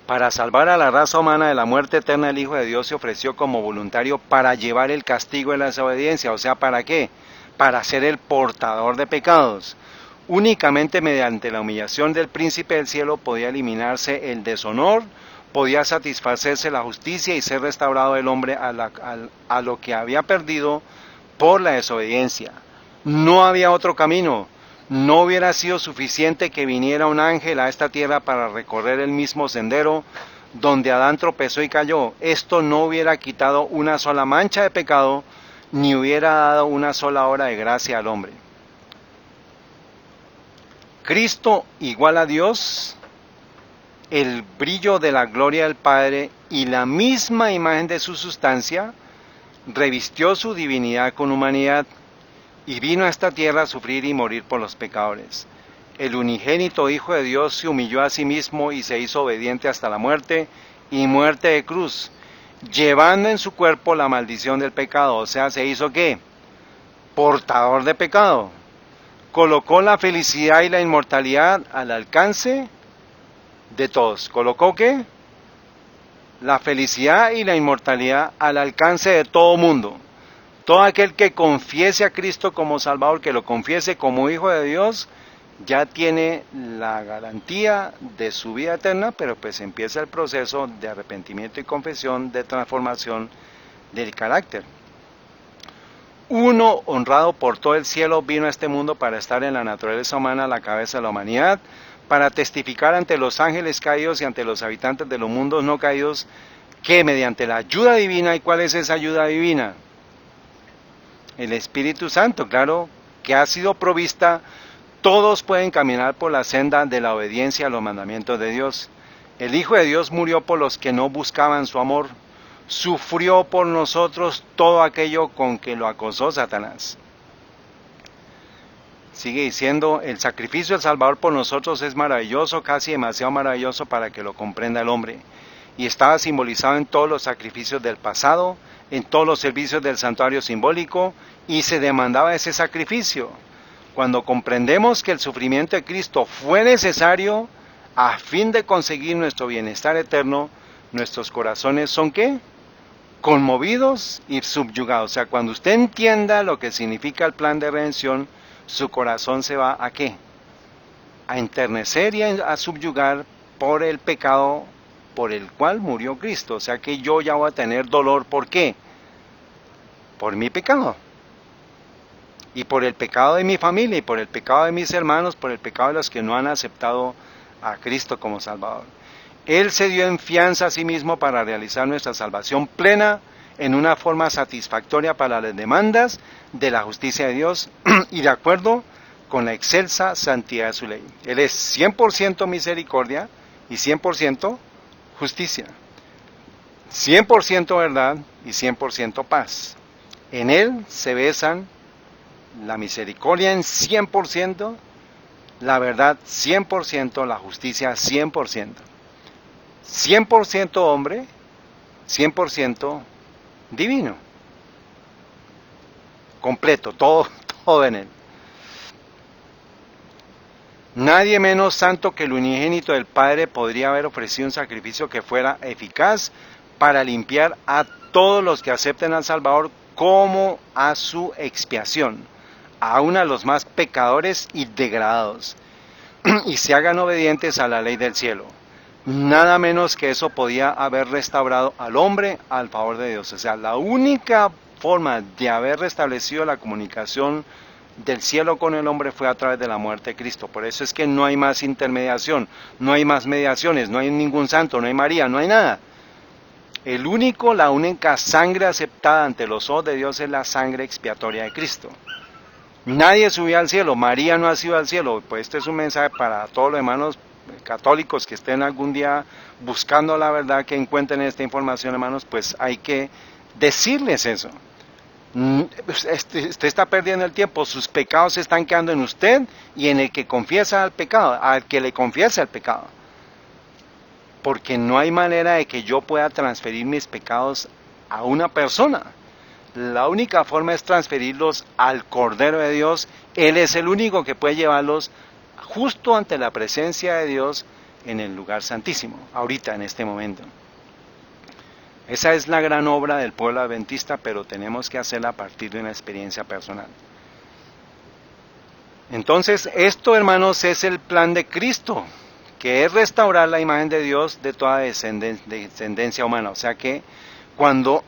Speaker 1: Para salvar a la raza humana de la muerte eterna, el Hijo de Dios se ofreció como voluntario para llevar el castigo de la desobediencia. O sea, ¿para qué? Para ser el portador de pecados. Únicamente mediante la humillación del príncipe del cielo podía eliminarse el deshonor, podía satisfacerse la justicia y ser restaurado el hombre a lo que había perdido por la desobediencia. No había otro camino. No hubiera sido suficiente que viniera un ángel a esta tierra para recorrer el mismo sendero donde Adán tropezó y cayó. Esto no hubiera quitado una sola mancha de pecado, ni hubiera dado una sola hora de gracia al hombre. Cristo igual a Dios, el brillo de la gloria del Padre y la misma imagen de su sustancia, revistió su divinidad con humanidad y vino a esta tierra a sufrir y morir por los pecadores. El unigénito Hijo de Dios se humilló a sí mismo y se hizo obediente hasta la muerte y muerte de cruz, llevando en su cuerpo la maldición del pecado. O sea, se hizo ¿qué? Portador de pecado. Colocó la felicidad y la inmortalidad al alcance de todos. ¿Colocó qué? La felicidad y la inmortalidad al alcance de todo mundo. Todo aquel que confiese a Cristo como Salvador, que lo confiese como Hijo de Dios, ya tiene la garantía de su vida eterna, pero pues empieza el proceso de arrepentimiento y confesión, de transformación del carácter. Uno honrado por todo el cielo vino a este mundo para estar en la naturaleza humana, la cabeza de la humanidad, para testificar ante los ángeles caídos y ante los habitantes de los mundos no caídos, que mediante la ayuda divina, ¿y cuál es esa ayuda divina? El Espíritu Santo, claro, que ha sido provista, todos pueden caminar por la senda de la obediencia a los mandamientos de Dios. El Hijo de Dios murió por los que no buscaban su amor, sufrió por nosotros todo aquello con que lo acosó Satanás. Sigue diciendo, el sacrificio del Salvador por nosotros es maravilloso, casi demasiado maravilloso para que lo comprenda el hombre. Y estaba simbolizado en todos los sacrificios del pasado, en todos los servicios del santuario simbólico, y se demandaba ese sacrificio. Cuando comprendemos que el sufrimiento de Cristo fue necesario a fin de conseguir nuestro bienestar eterno, nuestros corazones son ¿qué? Conmovidos y subyugados. O sea, cuando usted entienda lo que significa el plan de redención, su corazón se va ¿a qué? A enternecer y a subyugar por el pecado por el cual murió Cristo. O sea que yo ya voy a tener dolor. ¿Por qué? Por mi pecado. Y por el pecado de mi familia, y por el pecado de mis hermanos, por el pecado de los que no han aceptado a Cristo como Salvador. Él se dio en fianza a sí mismo para realizar nuestra salvación plena en una forma satisfactoria para las demandas de la justicia de Dios y de acuerdo con la excelsa santidad de su ley. Él es 100% misericordia y 100% justicia. 100% verdad y 100% paz. En Él se besan la misericordia en 100%, la verdad 100%, la justicia 100%. 100% hombre, 100% divino. Completo, todo en Él. Nadie menos santo que el unigénito del Padre podría haber ofrecido un sacrificio que fuera eficaz para limpiar a todos los que acepten al Salvador como a su expiación, aun a los más pecadores y degradados, y se hagan obedientes a la ley del cielo. Nada menos que eso podía haber restaurado al hombre al favor de Dios. O sea, la única forma de haber restablecido la comunicación del cielo con el hombre fue a través de la muerte de Cristo. Por eso es que no hay más intermediación, no hay más mediaciones, no hay ningún santo, no hay María, no hay nada. La única sangre aceptada ante los ojos de Dios es la sangre expiatoria de Cristo. Nadie subió al cielo, María no ha subido al cielo. Pues este es un mensaje para todos los hermanos católicos que estén algún día buscando la verdad, que encuentren esta información, hermanos, pues hay que decirles eso. Usted está perdiendo el tiempo, sus pecados se están quedando en usted y en el que confiesa el pecado, al que le confiesa el pecado. Porque no hay manera de que yo pueda transferir mis pecados a una persona. La única forma es transferirlos al Cordero de Dios. Él es el único que puede llevarlos justo ante la presencia de Dios en el lugar santísimo, ahorita, en este momento. Esa es la gran obra del pueblo adventista, pero tenemos que hacerla a partir de una experiencia personal. Entonces, esto, hermanos, es el plan de Cristo, que es restaurar la imagen de Dios de toda descendencia humana. O sea que cuando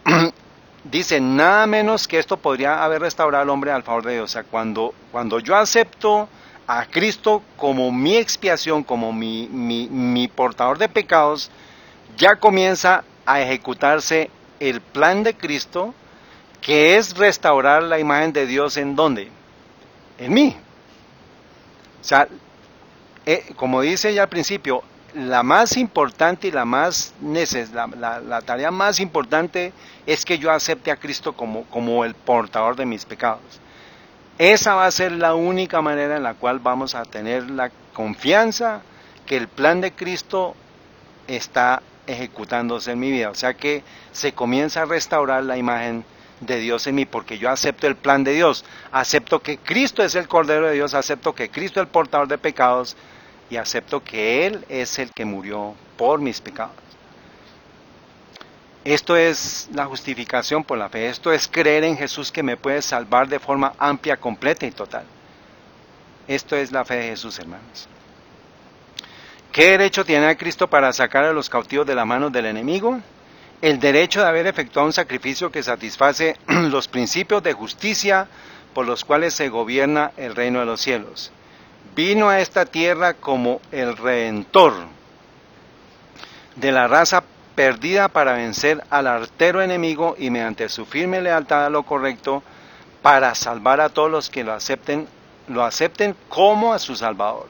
Speaker 1: dice nada menos que esto podría haber restaurado al hombre al favor de Dios. O sea, cuando yo acepto a Cristo como mi expiación, como mi portador de pecados, ya comienza a ejecutarse el plan de Cristo, que es restaurar la imagen de Dios. ¿En dónde? En mí. O sea, como dice ya al principio, la más importante y la tarea más importante es que yo acepte a Cristo como el portador de mis pecados. Esa va a ser la única manera en la cual vamos a tener la confianza que el plan de Cristo está ejecutándose en mi vida. O sea que se comienza a restaurar la imagen de Dios en mí, porque yo acepto el plan de Dios, acepto que Cristo es el Cordero de Dios, acepto que Cristo es el portador de pecados y acepto que Él es el que murió por mis pecados. Esto es la justificación por la fe, esto es creer en Jesús que me puede salvar de forma amplia, completa y total. Esto es la fe de Jesús, hermanos. ¿Qué derecho tiene Cristo para sacar a los cautivos de las manos del enemigo? El derecho de haber efectuado un sacrificio que satisface los principios de justicia por los cuales se gobierna el reino de los cielos. Vino a esta tierra como el Redentor de la raza perdida para vencer al artero enemigo y mediante su firme lealtad a lo correcto para salvar a todos los que lo acepten como a su Salvador.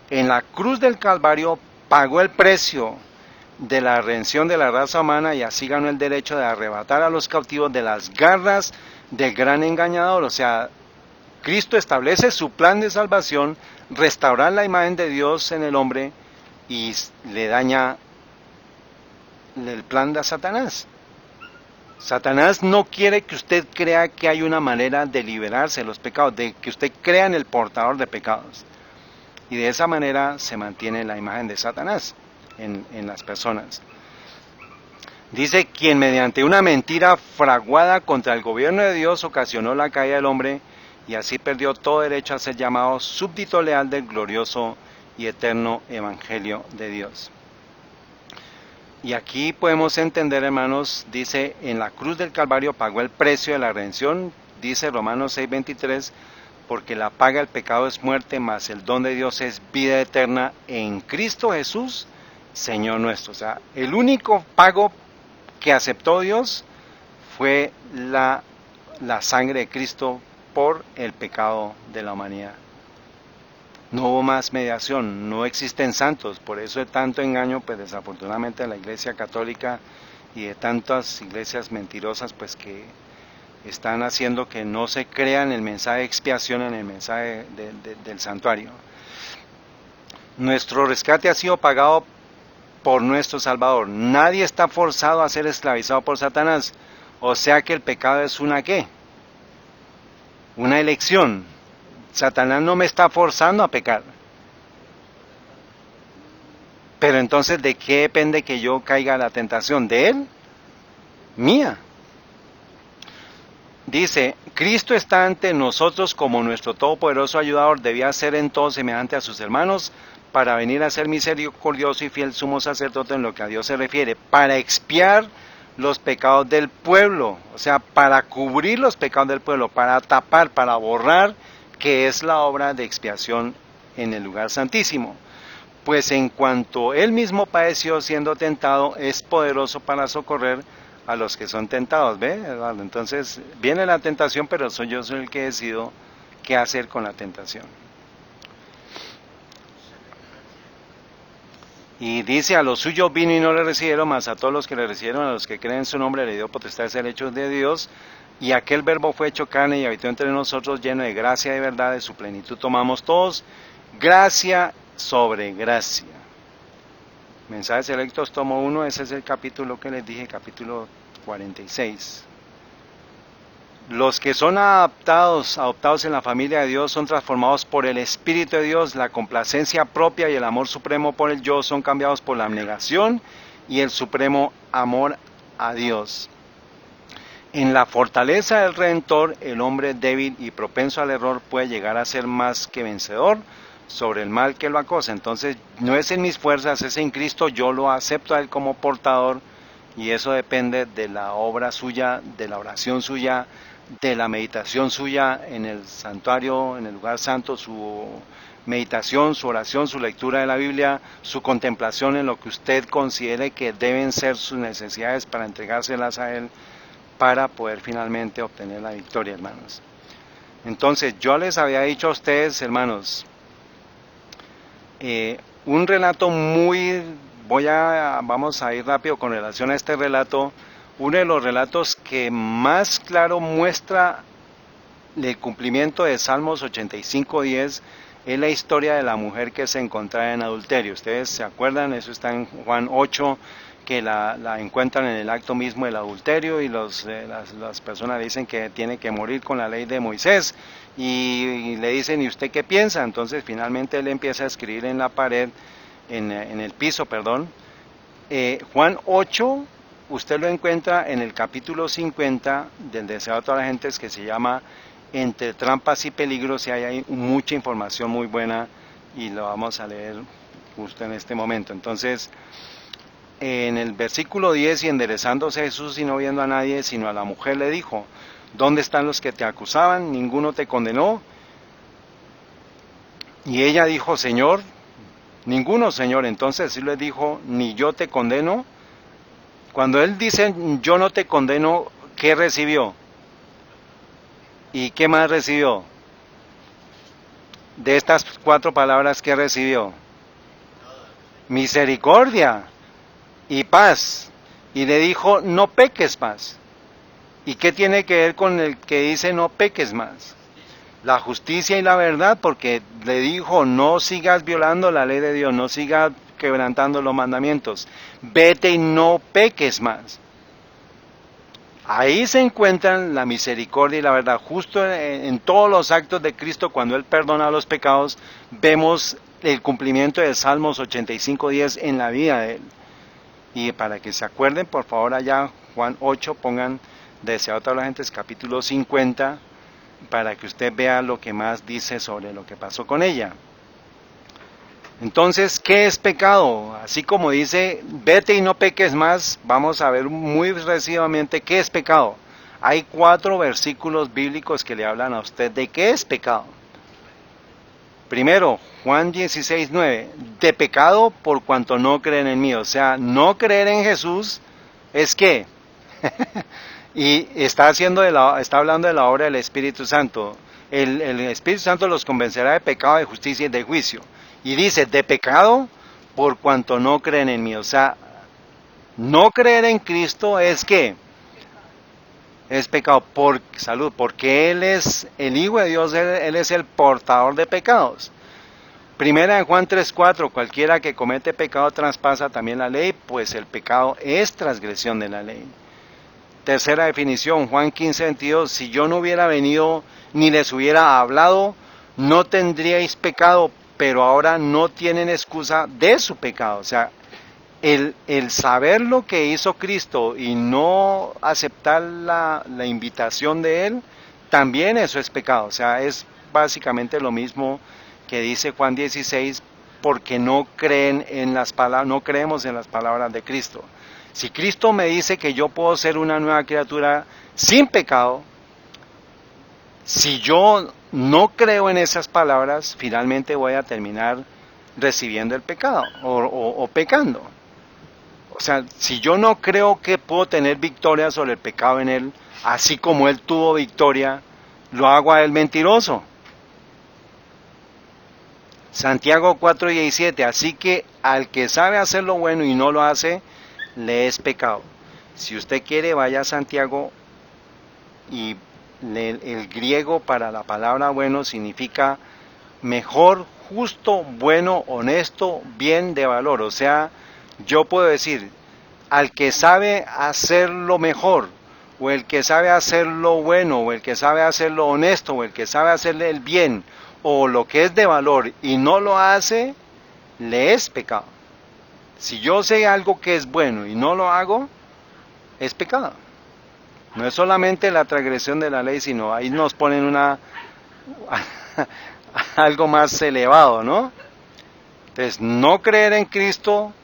Speaker 1: En la cruz del Calvario pagó el precio de la redención de la raza humana y así ganó el derecho de arrebatar a los cautivos de las garras del gran engañador. O sea, Cristo establece su plan de salvación, restaurar la imagen de Dios en el hombre y le daña el plan de Satanás. Satanás no quiere que usted crea que hay una manera de liberarse de los pecados, de que usted crea en el portador de pecados. Y de esa manera se mantiene la imagen de Satanás en las personas. Dice, quien mediante una mentira fraguada contra el gobierno de Dios ocasionó la caída del hombre y así perdió todo derecho a ser llamado súbdito leal del glorioso y eterno evangelio de Dios. Y aquí podemos entender, hermanos, dice, en la cruz del Calvario pagó el precio de la redención, dice Romanos 6:23, porque la paga del pecado es muerte, mas el don de Dios es vida eterna en Cristo Jesús, Señor nuestro. O sea, el único pago que aceptó Dios fue la sangre de Cristo por el pecado de la humanidad. No hubo más mediación, no existen santos, por eso hay tanto engaño, pues desafortunadamente en la Iglesia Católica y de tantas iglesias mentirosas, pues que están haciendo que no se crea en el mensaje de expiación, en el mensaje del santuario. Nuestro rescate ha sido pagado por nuestro Salvador. Nadie está forzado a ser esclavizado por Satanás. O sea que el pecado es una ¿qué? Una elección. Satanás no me está forzando a pecar. Pero entonces, ¿de qué depende que yo caiga a la tentación? ¿De él? Mía. Dice, Cristo está ante nosotros como nuestro todopoderoso ayudador. Debía ser entonces semejante a sus hermanos para venir a ser misericordioso y fiel sumo sacerdote en lo que a Dios se refiere, para expiar los pecados del pueblo, o sea, para cubrir los pecados del pueblo, para tapar, para borrar, que es la obra de expiación en el lugar santísimo. Pues en cuanto él mismo padeció siendo tentado, es poderoso para socorrer a los que son tentados, ¿ve, Eduardo? Entonces, viene la tentación, pero yo soy el que decido qué hacer con la tentación. Y dice, a los suyos vino y no le recibieron, mas a todos los que le recibieron, a los que creen en su nombre, le dio potestad de ser hechos de Dios. Y aquel verbo fue hecho carne y habitó entre nosotros, lleno de gracia y de verdad, de su plenitud tomamos todos, gracia sobre gracia. Mensajes Selectos, tomo 1, ese es el capítulo que les dije, capítulo 46. Los que son adoptados en la familia de Dios son transformados por el Espíritu de Dios, la complacencia propia y el amor supremo por el yo son cambiados por la abnegación y el supremo amor a Dios. En la fortaleza del Redentor, el hombre débil y propenso al error puede llegar a ser más que vencedor sobre el mal que lo acosa. Entonces, no es en mis fuerzas, es en Cristo, yo lo acepto a Él como portador y eso depende de la obra suya, de la oración suya, de la meditación suya en el santuario, en el lugar santo, su meditación, su oración, su lectura de la Biblia, su contemplación en lo que usted considere que deben ser sus necesidades para entregárselas a Él, para poder finalmente obtener la victoria, hermanos. Entonces, yo les había dicho a ustedes, hermanos, un relato vamos a ir rápido con relación a este relato. Uno de los relatos que más claro muestra el cumplimiento de Salmos 85:10 es la historia de la mujer que se encontraba en adulterio. Ustedes se acuerdan, eso está en Juan 8, que la encuentran en el acto mismo del adulterio y las personas dicen que tiene que morir con la ley de Moisés y le dicen, ¿y usted qué piensa? Entonces finalmente él empieza a escribir en la pared, en el piso, perdón. Juan 8, usted lo encuentra en el capítulo 50 del Deseo de todas las gentes, que se llama Entre trampas y peligros, y hay mucha información muy buena y lo vamos a leer justo en este momento. Entonces, en el versículo 10, y enderezándose a Jesús y no viendo a nadie, sino a la mujer, le dijo, ¿dónde están los que te acusaban? ¿Ninguno te condenó? Y ella dijo, Señor, ninguno, Señor. Entonces él le dijo, ni yo te condeno. Cuando él dice, yo no te condeno, ¿qué recibió? ¿Y qué más recibió? De estas 4 palabras, ¿qué recibió? Misericordia y paz. Y le dijo, no peques más. ¿Y qué tiene que ver con el que dice no peques más? La justicia y la verdad, porque le dijo, no sigas violando la ley de Dios, no sigas quebrantando los mandamientos, vete y no peques más. Ahí se encuentran la misericordia y la verdad. Justo en todos los actos de Cristo, cuando Él perdona los pecados, vemos el cumplimiento de Salmos 85:10 en la vida de Él. Y para que se acuerden, por favor, allá Juan 8, pongan Deseado a todas las gentes, capítulo 50, para que usted vea lo que más dice sobre lo que pasó con ella. Entonces, ¿qué es pecado? Así como dice, vete y no peques más, vamos a ver muy recientemente qué es pecado. Hay 4 versículos bíblicos que le hablan a usted de qué es pecado. Primero, Juan 16:9, de pecado por cuanto no creen en mí. O sea, no creer en Jesús es ¿qué? Y está hablando de la obra del Espíritu Santo. el Espíritu Santo los convencerá de pecado, de justicia y de juicio. Y dice, de pecado por cuanto no creen en mí. O sea, no creer en Cristo es que es pecado por salud, porque Él es el Hijo de Dios, Él es el portador de pecados. Primera de Juan 3:4, cualquiera que comete pecado traspasa también la ley, pues el pecado es transgresión de la ley. Tercera definición, Juan 15:22, si yo no hubiera venido ni les hubiera hablado, no tendríais pecado, pero ahora no tienen excusa de su pecado. O sea, el saber lo que hizo Cristo y no aceptar la invitación de Él, también eso es pecado. O sea, es básicamente lo mismo que dice Juan 16, porque no creen en las palabras, no creemos en las palabras de Cristo. Si Cristo me dice que yo puedo ser una nueva criatura sin pecado, si yo no creo en esas palabras, finalmente voy a terminar recibiendo el pecado o pecando. O sea, si yo no creo que puedo tener victoria sobre el pecado en Él, así como Él tuvo victoria, lo hago a Él mentiroso. Santiago 4:17, así que al que sabe hacer lo bueno y no lo hace, le es pecado. Si usted quiere, vaya a Santiago, y el griego para la palabra bueno significa mejor, justo, bueno, honesto, bien, de valor. O sea, yo puedo decir, al que sabe hacer lo mejor, o el que sabe hacer lo bueno, o el que sabe hacer lo honesto, o el que sabe hacerle el bien, o lo que es de valor y no lo hace, le es pecado. Si yo sé algo que es bueno y no lo hago, es pecado. No es solamente la transgresión de la ley, sino ahí nos ponen algo más elevado, ¿no? Entonces, no creer en Cristo,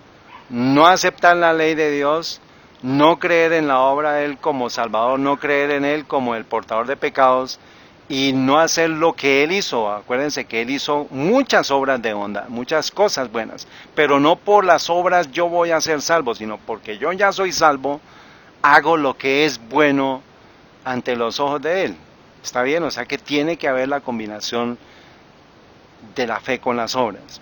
Speaker 1: no aceptar la ley de Dios, no creer en la obra de Él como Salvador, no creer en Él como el portador de pecados, y no hacer lo que Él hizo. Acuérdense que Él hizo muchas obras de bondad, muchas cosas buenas, pero no por las obras yo voy a ser salvo, sino porque yo ya soy salvo, hago lo que es bueno ante los ojos de Él. ¿Está bien? O sea que tiene que haber la combinación de la fe con las obras.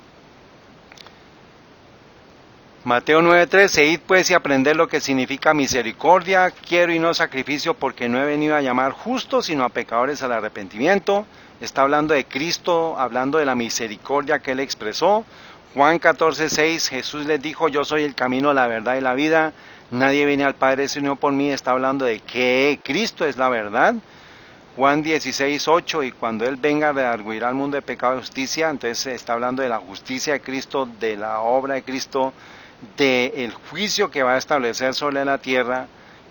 Speaker 1: Mateo 9:13, id pues y aprended lo que significa misericordia, quiero y no sacrificio, porque no he venido a llamar justos, sino a pecadores al arrepentimiento. Está hablando de Cristo, hablando de la misericordia que Él expresó. Juan 14:6, Jesús les dijo, yo soy el camino, la verdad y la vida, nadie viene al Padre sino por mí. Está hablando de que Cristo es la verdad. Juan 16:8, y cuando Él venga redarguirá al mundo de pecado y justicia. Entonces está hablando de la justicia de Cristo, de la obra de Cristo, del juicio que va a establecer sobre la tierra,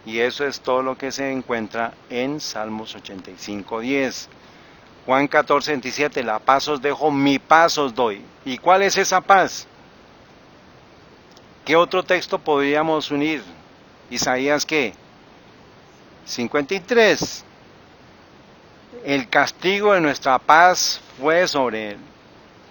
Speaker 1: y eso es todo lo que se encuentra en Salmos 85:10. Juan 14:27, la paz os dejo, mi paz os doy. ¿Y cuál es esa paz? ¿Qué otro texto podríamos unir? Isaías, ¿qué? 53. El castigo de nuestra paz fue sobre Él.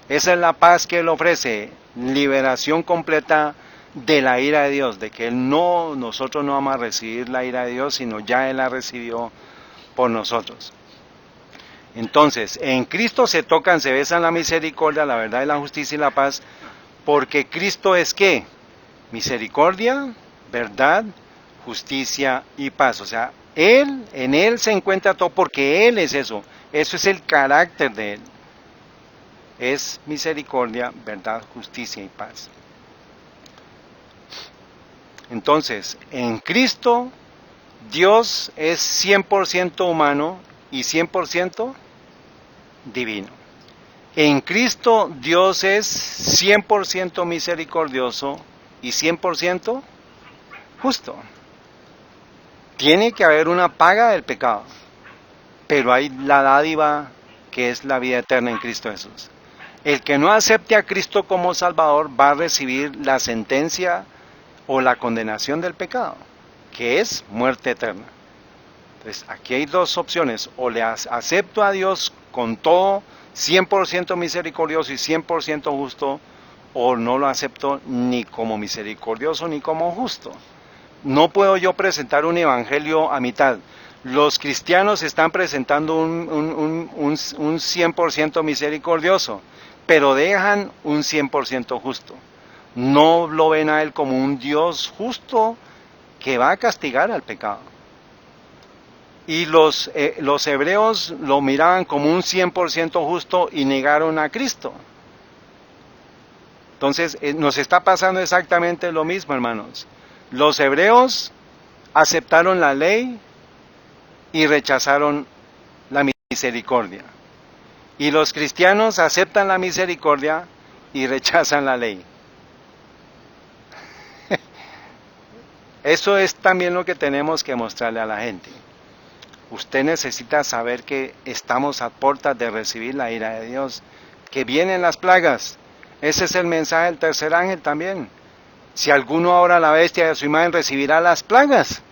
Speaker 1: Esa es la paz que Él ofrece, liberación completa de la ira de Dios, de que nosotros no vamos a recibir la ira de Dios, sino ya Él la recibió por nosotros. Entonces, en Cristo se tocan, se besan la misericordia, la verdad y la justicia y la paz, porque Cristo es ¿qué? Misericordia, verdad, justicia y paz. O sea, en Él se encuentra todo, porque Él es eso. Eso es el carácter de Él. Es misericordia, verdad, justicia y paz. Entonces, en Cristo, Dios es 100% humano y 100% divino. En Cristo, Dios es 100% misericordioso y 100% justo. Tiene que haber una paga del pecado, pero hay la dádiva que es la vida eterna en Cristo Jesús. El que no acepte a Cristo como Salvador va a recibir la sentencia o la condenación del pecado, que es muerte eterna. Entonces, aquí hay dos opciones: o le acepto a Dios con todo, 100% misericordioso y 100% justo, o no lo acepto ni como misericordioso ni como justo. No puedo yo presentar un evangelio a mitad. Los cristianos están presentando un 100% misericordioso, pero dejan un 100% justo. No lo ven a Él como un Dios justo que va a castigar al pecado. Y los hebreos lo miraban como un 100% justo y negaron a Cristo. Entonces, nos está pasando exactamente lo mismo, hermanos. Los hebreos aceptaron la ley y rechazaron la misericordia. Y los cristianos aceptan la misericordia y rechazan la ley. Eso es también lo que tenemos que mostrarle a la gente. Usted necesita saber que estamos a puertas de recibir la ira de Dios, que vienen las plagas. Ese es el mensaje del tercer ángel también. Si alguno adora a la bestia de su imagen, recibirá las plagas.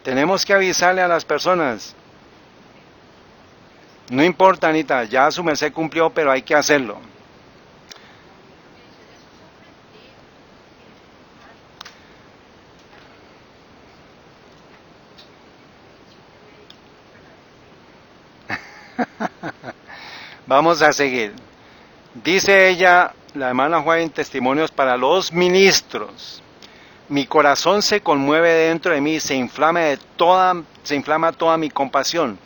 Speaker 1: Tenemos que avisarle a las personas. No importa, Anita, ya su merced cumplió, pero hay que hacerlo. Vamos a seguir. Dice ella, la hermana Juan, en Testimonios para los ministros: mi corazón se conmueve dentro de mí, se inflama toda mi compasión.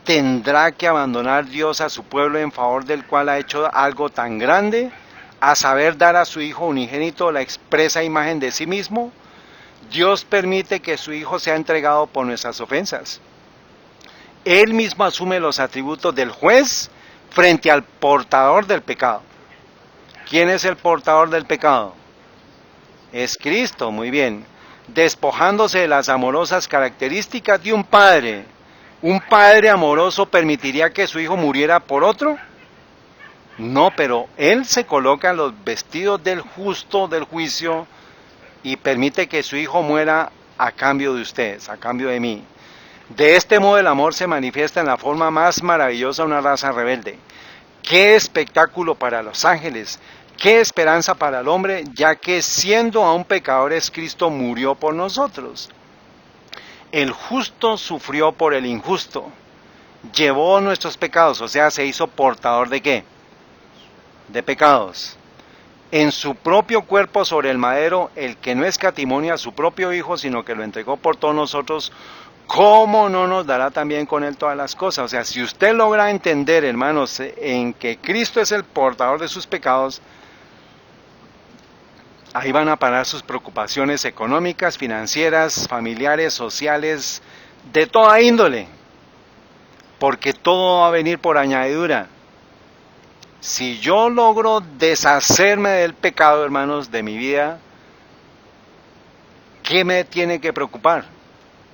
Speaker 1: ¿Tendrá que abandonar Dios a su pueblo en favor del cual ha hecho algo tan grande, a saber, dar a su Hijo unigénito la expresa imagen de sí mismo? Dios permite que su Hijo sea entregado por nuestras ofensas. Él mismo asume los atributos del juez frente al portador del pecado. ¿Quién es el portador del pecado? Es Cristo, muy bien. Despojándose de las amorosas características de un padre. ¿Un padre amoroso permitiría que su hijo muriera por otro? No, pero Él se coloca los vestidos del justo del juicio y permite que su hijo muera a cambio de ustedes, a cambio de mí. De este modo el amor se manifiesta en la forma más maravillosa de una raza rebelde. ¡Qué espectáculo para los ángeles! ¡Qué esperanza para el hombre! Ya que siendo aún pecadores, Cristo murió por nosotros. El justo sufrió por el injusto. Llevó nuestros pecados, o sea, se hizo portador ¿de qué? De pecados. En su propio cuerpo sobre el madero, el que no escatimó a su propio Hijo, sino que lo entregó por todos nosotros, ¿cómo no nos dará también con Él todas las cosas? O sea, si usted logra entender, hermanos, en que Cristo es el portador de sus pecados, ahí van a parar sus preocupaciones económicas, financieras, familiares, sociales, de toda índole, porque todo va a venir por añadidura. Si yo logro deshacerme del pecado, hermanos, de mi vida, ¿qué me tiene que preocupar?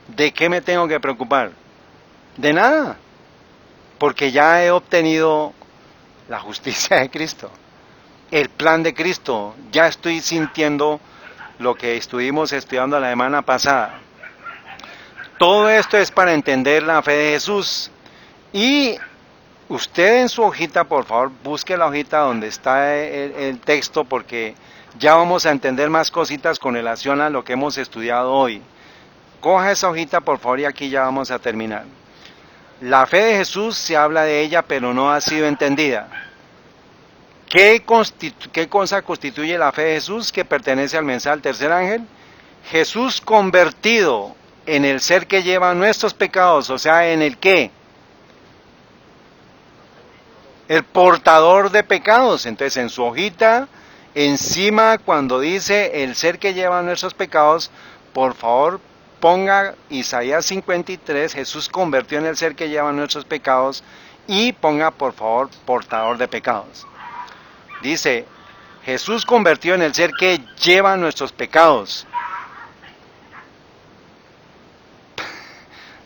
Speaker 1: ¿De qué me tengo que preocupar? De nada, porque ya he obtenido la justicia de Cristo, el plan de Cristo. Ya estoy sintiendo lo que estuvimos estudiando la semana pasada. Todo esto es para entender la fe de Jesús. Y usted en su hojita, por favor, busque la hojita donde está el texto, porque ya vamos a entender más cositas con relación a lo que hemos estudiado hoy. Coja esa hojita, por favor, y aquí ya vamos a terminar. La fe de Jesús, se habla de ella, pero no ha sido entendida. ¿Qué cosa constituye la fe de Jesús, que pertenece al mensaje del tercer ángel? Jesús convertido en el ser que lleva nuestros pecados, o sea, en el ¿qué? El portador de pecados. Entonces, en su hojita, encima, cuando dice el ser que lleva nuestros pecados, por favor, ponga Isaías 53, Jesús convirtió en el ser que lleva nuestros pecados, y ponga, por favor, portador de pecados. Dice, Jesús convirtió en el ser que lleva nuestros pecados,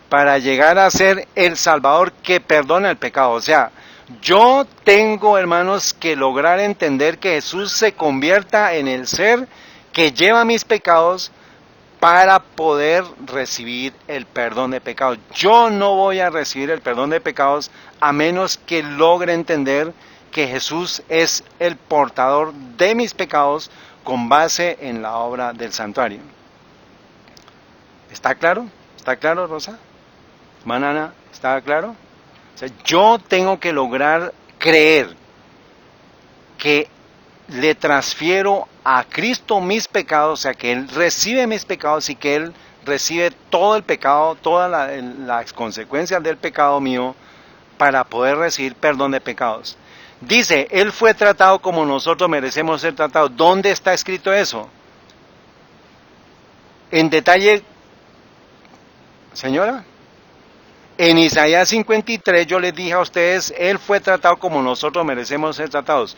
Speaker 1: para llegar a ser el Salvador que perdona el pecado. O sea, yo tengo, hermanos, que lograr entender que Jesús se convierta en el ser que lleva mis pecados para poder recibir el perdón de pecados. Yo no voy a recibir el perdón de pecados a menos que logre entender que Jesús es el portador de mis pecados con base en la obra del santuario. ¿Está claro? ¿Está claro, Rosa? Manana, ¿está claro? O sea, yo tengo que lograr creer que le transfiero a Cristo mis pecados, o sea, que Él recibe mis pecados y que Él recibe todo el pecado, todas las consecuencias del pecado mío para poder recibir perdón de pecados. Dice, Él fue tratado como nosotros merecemos ser tratados. ¿Dónde está escrito eso? En detalle, señora. En Isaías 53 yo les dije a ustedes, Él fue tratado como nosotros merecemos ser tratados.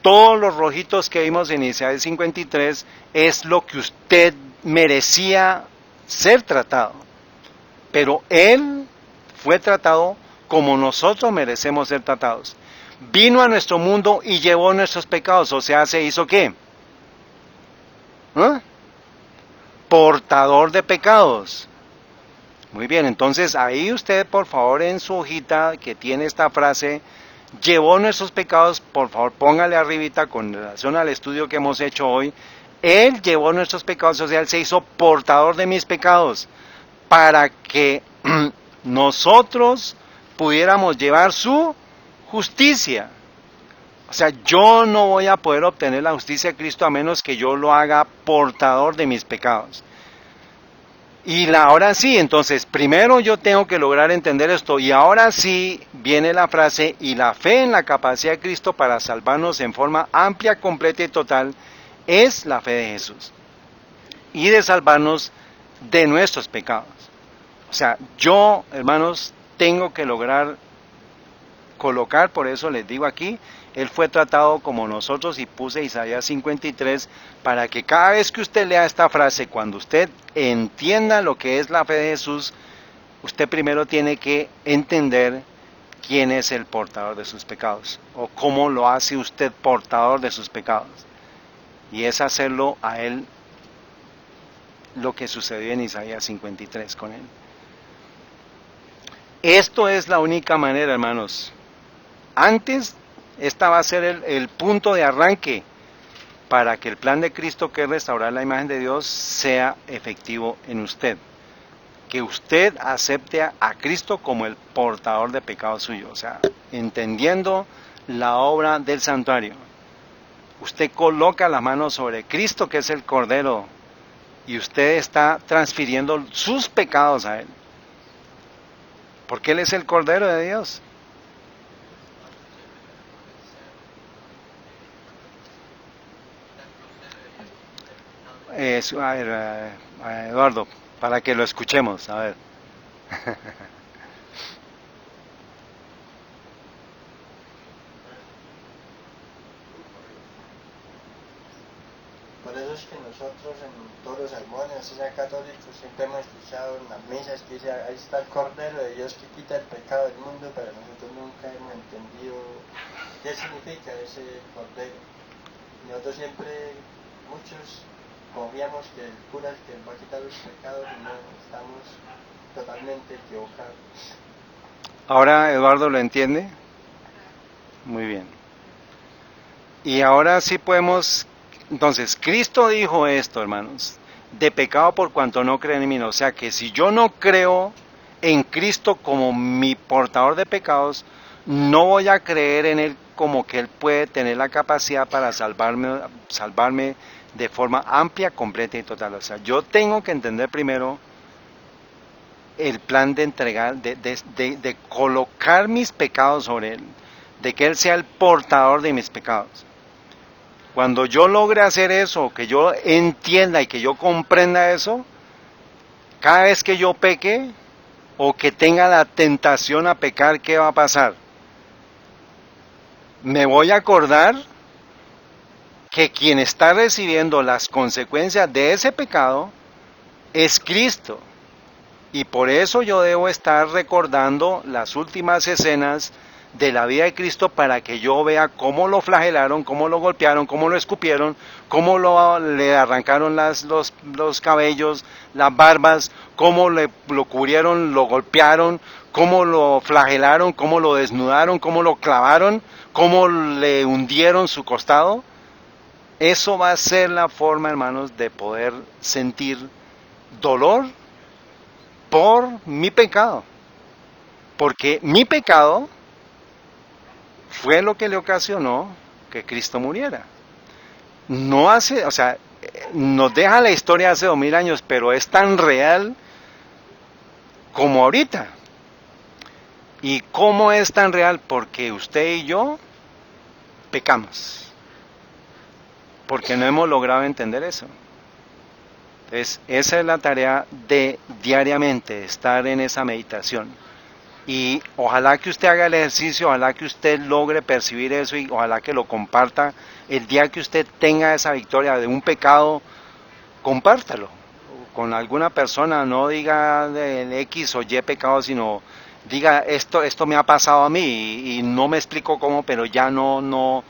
Speaker 1: Todos los rojitos que vimos en Isaías 53 es lo que usted merecía ser tratado. Pero Él fue tratado como nosotros merecemos ser tratados. Vino a nuestro mundo y llevó nuestros pecados, o sea, ¿se hizo qué? ¿Ah? Portador de pecados. Muy bien, entonces ahí usted, por favor, en su hojita que tiene esta frase, llevó nuestros pecados, por favor, póngale arribita con relación al estudio que hemos hecho hoy. Él llevó nuestros pecados, o sea, Él se hizo portador de mis pecados, para que nosotros pudiéramos llevar su justicia. O sea, yo no voy a poder obtener la justicia de Cristo a menos que yo lo haga portador de mis pecados. Y ahora sí, entonces, primero yo tengo que lograr entender esto, y ahora sí viene la frase, y la fe en la capacidad de Cristo para salvarnos en forma amplia, completa y total, es la fe de Jesús, y de salvarnos de nuestros pecados. O sea, yo, hermanos, tengo que lograr colocar, por eso les digo aquí, Él fue tratado como nosotros, y puse Isaías 53, para que cada vez que usted lea esta frase, cuando usted entienda lo que es la fe de Jesús, usted primero tiene que entender quién es el portador de sus pecados, o cómo lo hace usted portador de sus pecados, y es hacerlo a Él lo que sucedió en Isaías 53 con Él. Esto es la única manera, hermanos. Antes, esta va a ser el punto de arranque para que el plan de Cristo, que es restaurar la imagen de Dios, sea efectivo en usted. Que usted acepte a Cristo como el portador de pecado suyo, o sea, entendiendo la obra del santuario. Usted coloca la mano sobre Cristo, que es el Cordero, y usted está transfiriendo sus pecados a Él. Porque Él es el Cordero de Dios. A ver, Eduardo, para que lo escuchemos, a ver.
Speaker 3: Por eso es que nosotros en todos los sermones, así sea católicos, siempre hemos escuchado en las misas que dice, ahí está el Cordero de Dios que quita el pecado del mundo, pero nosotros nunca hemos entendido qué significa ese Cordero. Nosotros siempre, muchos, confiamos que el cura es el que va a quitar los pecados y no, estamos totalmente equivocados.
Speaker 1: Ahora Eduardo lo entiende. Muy bien. Y ahora sí podemos, entonces Cristo dijo esto, hermanos, de pecado por cuanto no creen en mí. O sea que si yo no creo en Cristo como mi portador de pecados, no voy a creer en Él como que Él puede tener la capacidad para salvarme de forma amplia, completa y total. O sea, yo tengo que entender primero el plan de entregar, de colocar mis pecados sobre Él, de que Él sea el portador de mis pecados. Cuando yo logre hacer eso, que yo entienda y que yo comprenda eso, cada vez que yo peque o que tenga la tentación a pecar, ¿qué va a pasar? Me voy a acordar que quien está recibiendo las consecuencias de ese pecado es Cristo. Y por eso yo debo estar recordando las últimas escenas de la vida de Cristo para que yo vea cómo lo flagelaron, cómo lo golpearon, cómo lo escupieron, cómo le arrancaron los cabellos, las barbas, cómo lo cubrieron, lo golpearon, cómo lo flagelaron, cómo lo desnudaron, cómo lo clavaron, cómo le hundieron su costado. Eso va a ser la forma, hermanos, de poder sentir dolor por mi pecado. Porque mi pecado fue lo que le ocasionó que Cristo muriera. No hace, o sea, nos deja la historia hace 2000 años, pero es tan real como ahorita. ¿Y cómo es tan real? Porque usted y yo pecamos. Porque no hemos logrado entender eso. Entonces, esa es la tarea de diariamente, estar en esa meditación. Y ojalá que usted haga el ejercicio, ojalá que usted logre percibir eso y ojalá que lo comparta. El día que usted tenga esa victoria de un pecado, compártalo con alguna persona. No diga del X o Y pecado, sino diga esto me ha pasado a mí y no me explico cómo, pero ya no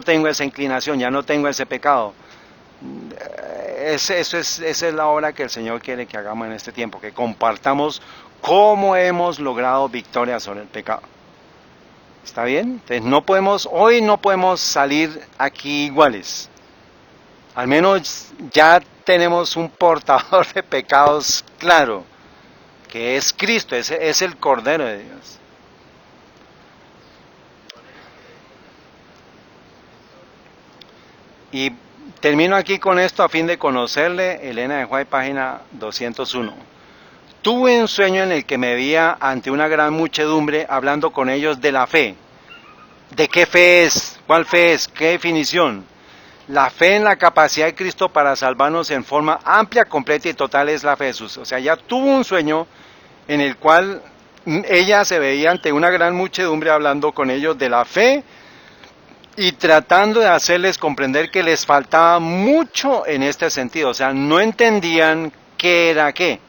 Speaker 1: tengo esa inclinación, ya no tengo ese pecado. Esa es la obra que el Señor quiere que hagamos en este tiempo, que compartamos cómo hemos logrado victoria sobre el pecado. ¿Está bien? Entonces hoy no podemos salir aquí iguales. Al menos ya tenemos un portador de pecados claro, que es Cristo, es el Cordero de Dios. Y termino aquí con esto a fin de conocerle. Elena de White, página 201. Tuve un sueño en el que me veía ante una gran muchedumbre hablando con ellos de la fe. ¿De qué fe es? ¿Cuál fe es? ¿Qué definición? La fe en la capacidad de Cristo para salvarnos en forma amplia, completa y total es la fe de Jesús. O sea, ya tuvo un sueño en el cual ella se veía ante una gran muchedumbre hablando con ellos de la fe y tratando de hacerles comprender que les faltaba mucho en este sentido. O sea, no entendían qué era qué.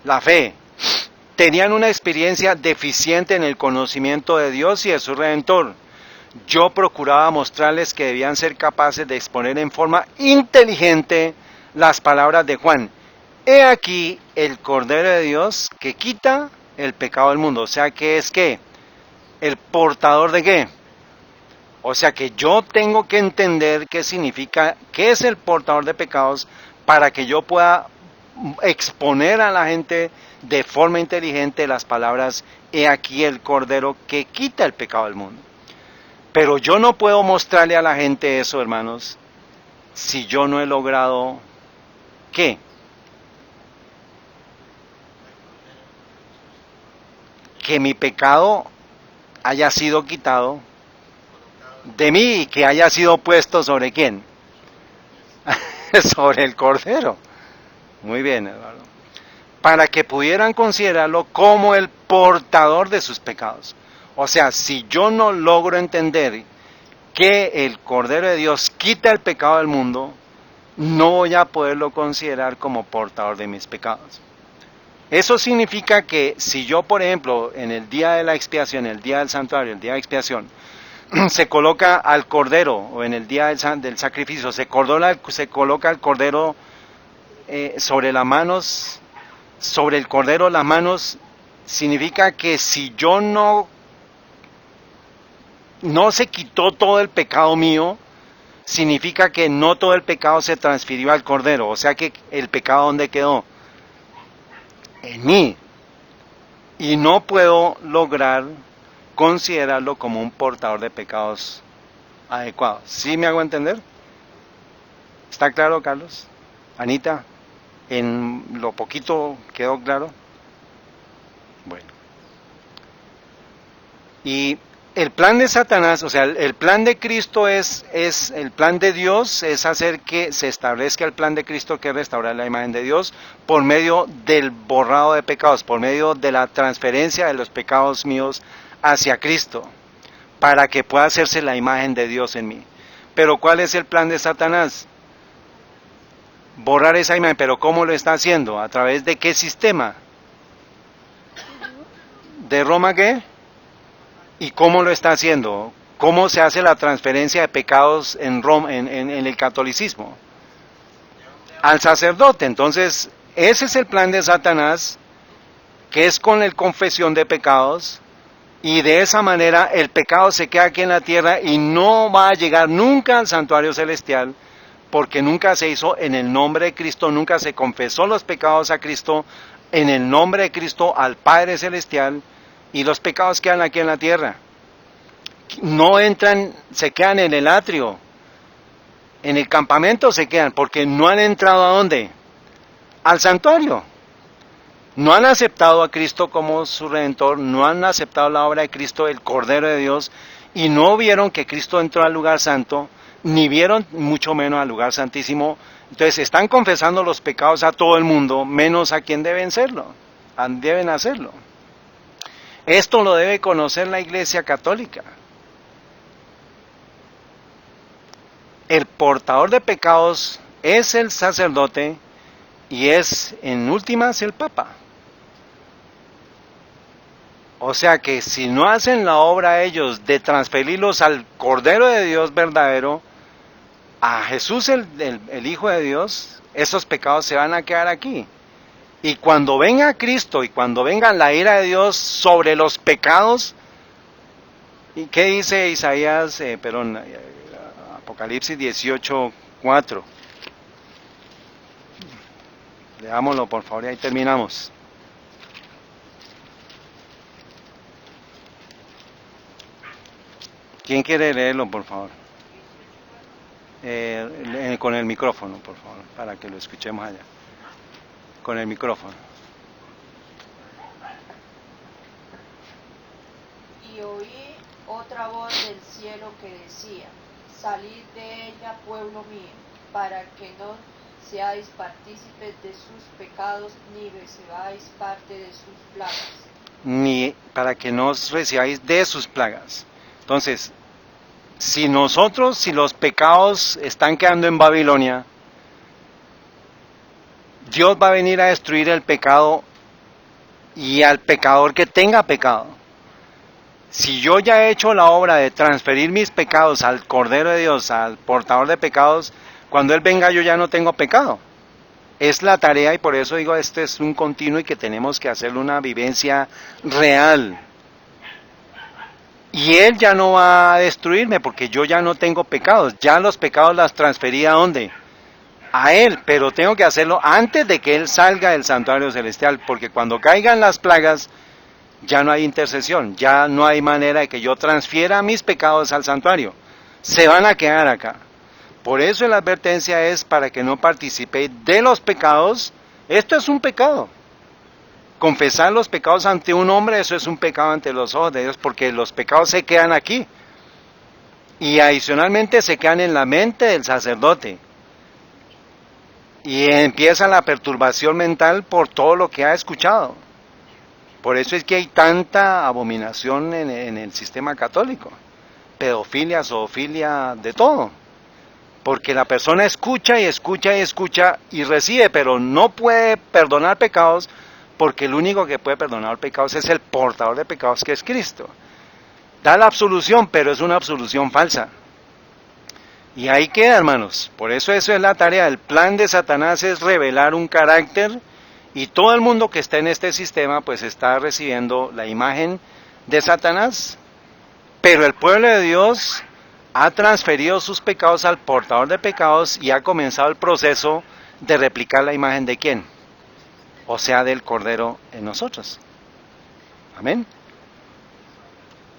Speaker 1: La fe. Tenían una experiencia deficiente en el conocimiento de Dios y de su Redentor. Yo procuraba mostrarles que debían ser capaces de exponer en forma inteligente las palabras de Juan. He aquí el Cordero de Dios que quita el pecado del mundo. O sea, ¿qué es qué? ¿El portador de qué? O sea que yo tengo que entender qué significa, qué es el portador de pecados para que yo pueda exponer a la gente de forma inteligente las palabras, he aquí el Cordero que quita el pecado del mundo. Pero yo no puedo mostrarle a la gente eso, hermanos, si yo no he logrado, ¿qué? Que mi pecado haya sido quitado de mí y que haya sido puesto sobre ¿quién? Sobre el Cordero. Muy bien, Eduardo. Para que pudieran considerarlo como el portador de sus pecados. O sea, si yo no logro entender que el Cordero de Dios quita el pecado del mundo, no voy a poderlo considerar como portador de mis pecados. Eso significa que si yo, por ejemplo, en el día de la expiación, el día del santuario, el día de expiación, se coloca al Cordero, o en el día del sacrificio, se coloca al Cordero sobre las manos, sobre el Cordero las manos, significa que si yo no se quitó todo el pecado mío, significa que no todo el pecado se transfirió al Cordero. O sea que el pecado, ¿dónde quedó? En mí. Y no puedo lograr considerarlo como un portador de pecados adecuados. ¿Sí me hago entender? ¿Está claro, Carlos? Anita, ¿en lo poquito quedó claro? Bueno. Y el plan de Satanás, o sea, el plan de Cristo es el plan de Dios, es hacer que se establezca el plan de Cristo, que es restaurar la imagen de Dios por medio del borrado de pecados, por medio de la transferencia de los pecados míos hacia Cristo, para que pueda hacerse la imagen de Dios en mí. Pero ¿cuál es el plan de Satanás? Borrar esa imagen. ¿Pero cómo lo está haciendo? ¿A través de qué sistema? ¿De Roma qué? ¿Y cómo lo está haciendo? ¿Cómo se hace la transferencia de pecados en Roma, en el catolicismo? Al sacerdote. Entonces, ese es el plan de Satanás, que es con la confesión de pecados, y de esa manera el pecado se queda aquí en la tierra y no va a llegar nunca al santuario celestial, porque nunca se hizo en el nombre de Cristo, nunca se confesó los pecados a Cristo en el nombre de Cristo al Padre Celestial y los pecados quedan aquí en la tierra. No entran, se quedan en el atrio, en el campamento se quedan, porque no han entrado ¿a dónde? Al santuario. No han aceptado a Cristo como su Redentor, no han aceptado la obra de Cristo, el Cordero de Dios, y no vieron que Cristo entró al lugar santo, ni vieron mucho menos al lugar santísimo. Entonces están confesando los pecados a todo el mundo, menos a quien deben hacerlo. Esto lo debe conocer la Iglesia Católica. El portador de pecados es el sacerdote y es, en últimas, el Papa. O sea que si no hacen la obra ellos de transferirlos al Cordero de Dios verdadero, a Jesús el Hijo de Dios, esos pecados se van a quedar aquí. Y cuando venga Cristo y cuando venga la ira de Dios sobre los pecados, ¿y qué dice Isaías, Apocalipsis 18:4? Leámoslo por favor y ahí terminamos. ¿Quién quiere leerlo, por favor? Con el micrófono, por favor, para que lo escuchemos allá. Con el micrófono.
Speaker 4: Y oí otra voz del cielo que decía: salid de ella, pueblo mío, para que no seáis partícipes de sus pecados, ni recibáis parte de sus plagas.
Speaker 1: Ni para que no recibáis de sus plagas. Entonces, si los pecados están quedando en Babilonia, Dios va a venir a destruir el pecado y al pecador que tenga pecado. Si yo ya he hecho la obra de transferir mis pecados al Cordero de Dios, al portador de pecados, cuando Él venga yo ya no tengo pecado. Es la tarea y por eso digo, este es un continuo y que tenemos que hacerle una vivencia real. Y Él ya no va a destruirme porque yo ya no tengo pecados. Ya los pecados las transferí ¿a dónde? A Él, pero tengo que hacerlo antes de que Él salga del santuario celestial, porque cuando caigan las plagas ya no hay intercesión, ya no hay manera de que yo transfiera mis pecados al santuario. Se van a quedar acá. Por eso la advertencia es para que no participéis de los pecados. Esto es un pecado. Confesar los pecados ante un hombre, eso es un pecado ante los ojos de Dios, porque los pecados se quedan aquí. Y adicionalmente se quedan en la mente del sacerdote. Y empieza la perturbación mental por todo lo que ha escuchado. Por eso es que hay tanta abominación en el sistema católico. Pedofilia, zoofilia, de todo. Porque la persona escucha y escucha y escucha y recibe, pero no puede perdonar pecados, porque el único que puede perdonar pecados es el portador de pecados, que es Cristo. Da la absolución, pero es una absolución falsa. Y ahí queda, hermanos. Por eso es la tarea. El plan de Satanás es revelar un carácter, y todo el mundo que está en este sistema pues está recibiendo la imagen de Satanás. Pero el pueblo de Dios ha transferido sus pecados al portador de pecados y ha comenzado el proceso de replicar la imagen de ¿quién? O sea, del Cordero en nosotros. Amén.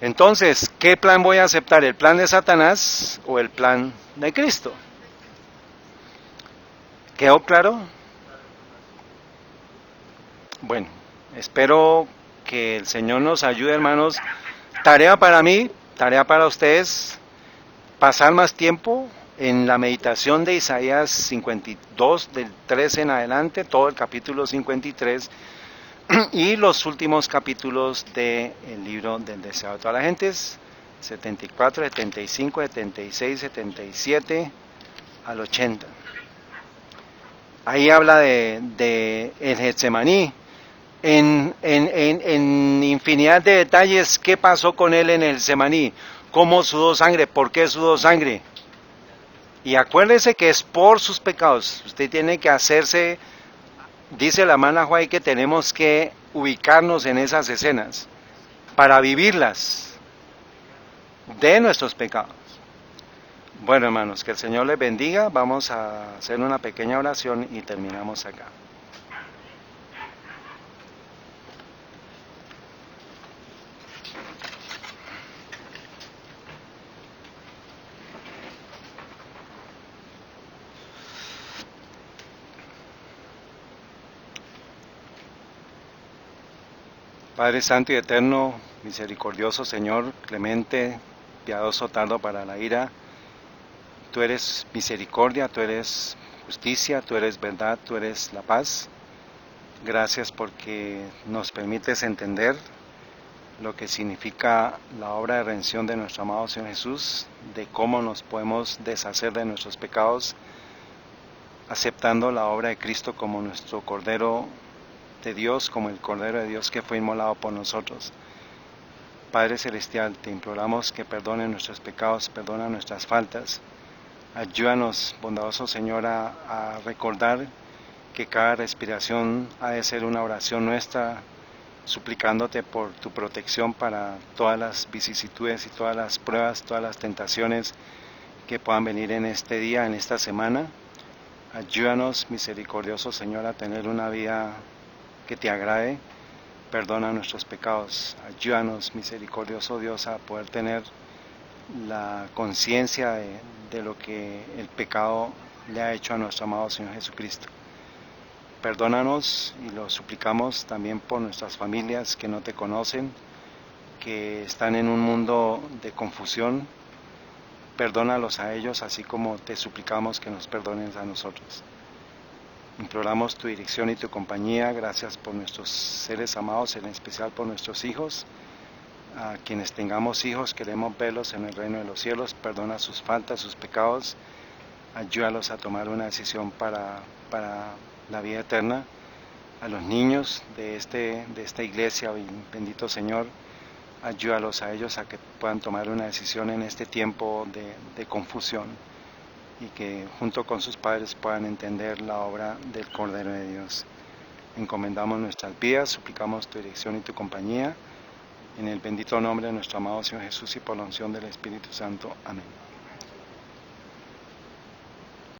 Speaker 1: Entonces, ¿qué plan voy a aceptar? ¿El plan de Satanás o el plan de Cristo? ¿Quedó claro? Bueno, espero que el Señor nos ayude, hermanos. Tarea para mí, tarea para ustedes, pasar más tiempo en la meditación de Isaías 52, del 13 en adelante, todo el capítulo 53, y los últimos capítulos del libro del deseo de todas las gentes, 74, 75, 76, 77 al 80. Ahí habla de el Getsemaní, en infinidad de detalles, qué pasó con él en el Getsemaní, cómo sudó sangre, por qué sudó sangre. Y acuérdese que es por sus pecados. Usted tiene que hacerse, dice la hermana Juárez, que tenemos que ubicarnos en esas escenas para vivirlas de nuestros pecados. Bueno, hermanos, que el Señor les bendiga. Vamos a hacer una pequeña oración y terminamos acá. Padre Santo y Eterno, misericordioso Señor, clemente, piadoso, tardo para la ira, tú eres misericordia, tú eres justicia, tú eres verdad, tú eres la paz. Gracias porque nos permites entender lo que significa la obra de redención de nuestro amado Señor Jesús, de cómo nos podemos deshacer de nuestros pecados, aceptando la obra de Cristo como nuestro Cordero de Dios, como el Cordero de Dios que fue inmolado por nosotros. Padre Celestial, te imploramos que perdone nuestros pecados, perdona nuestras faltas. Ayúdanos, bondadoso Señor, a recordar que cada respiración ha de ser una oración nuestra, suplicándote por tu protección para todas las vicisitudes y todas las pruebas, todas las tentaciones que puedan venir en este día, en esta semana. Ayúdanos, misericordioso Señor, a tener una vida que te agrade. Perdona nuestros pecados. Ayúdanos, misericordioso Dios, a poder tener la conciencia de lo que el pecado le ha hecho a nuestro amado Señor Jesucristo. Perdónanos y lo suplicamos también por nuestras familias que no te conocen, que están en un mundo de confusión. Perdónalos a ellos, así como te suplicamos que nos perdones a nosotros. Imploramos tu dirección y tu compañía. Gracias por nuestros seres amados, en especial por nuestros hijos. A quienes tengamos hijos, queremos verlos en el reino de los cielos. Perdona sus faltas, sus pecados. Ayúdalos a tomar una decisión para la vida eterna. A los niños de esta iglesia, bendito Señor, ayúdalos a ellos a que puedan tomar una decisión en este tiempo de confusión y que junto con sus padres puedan entender la obra del Cordero de Dios. Encomendamos nuestras vidas, suplicamos tu dirección y tu compañía, en el bendito nombre de nuestro amado Señor Jesús y por la unción del Espíritu Santo. Amén.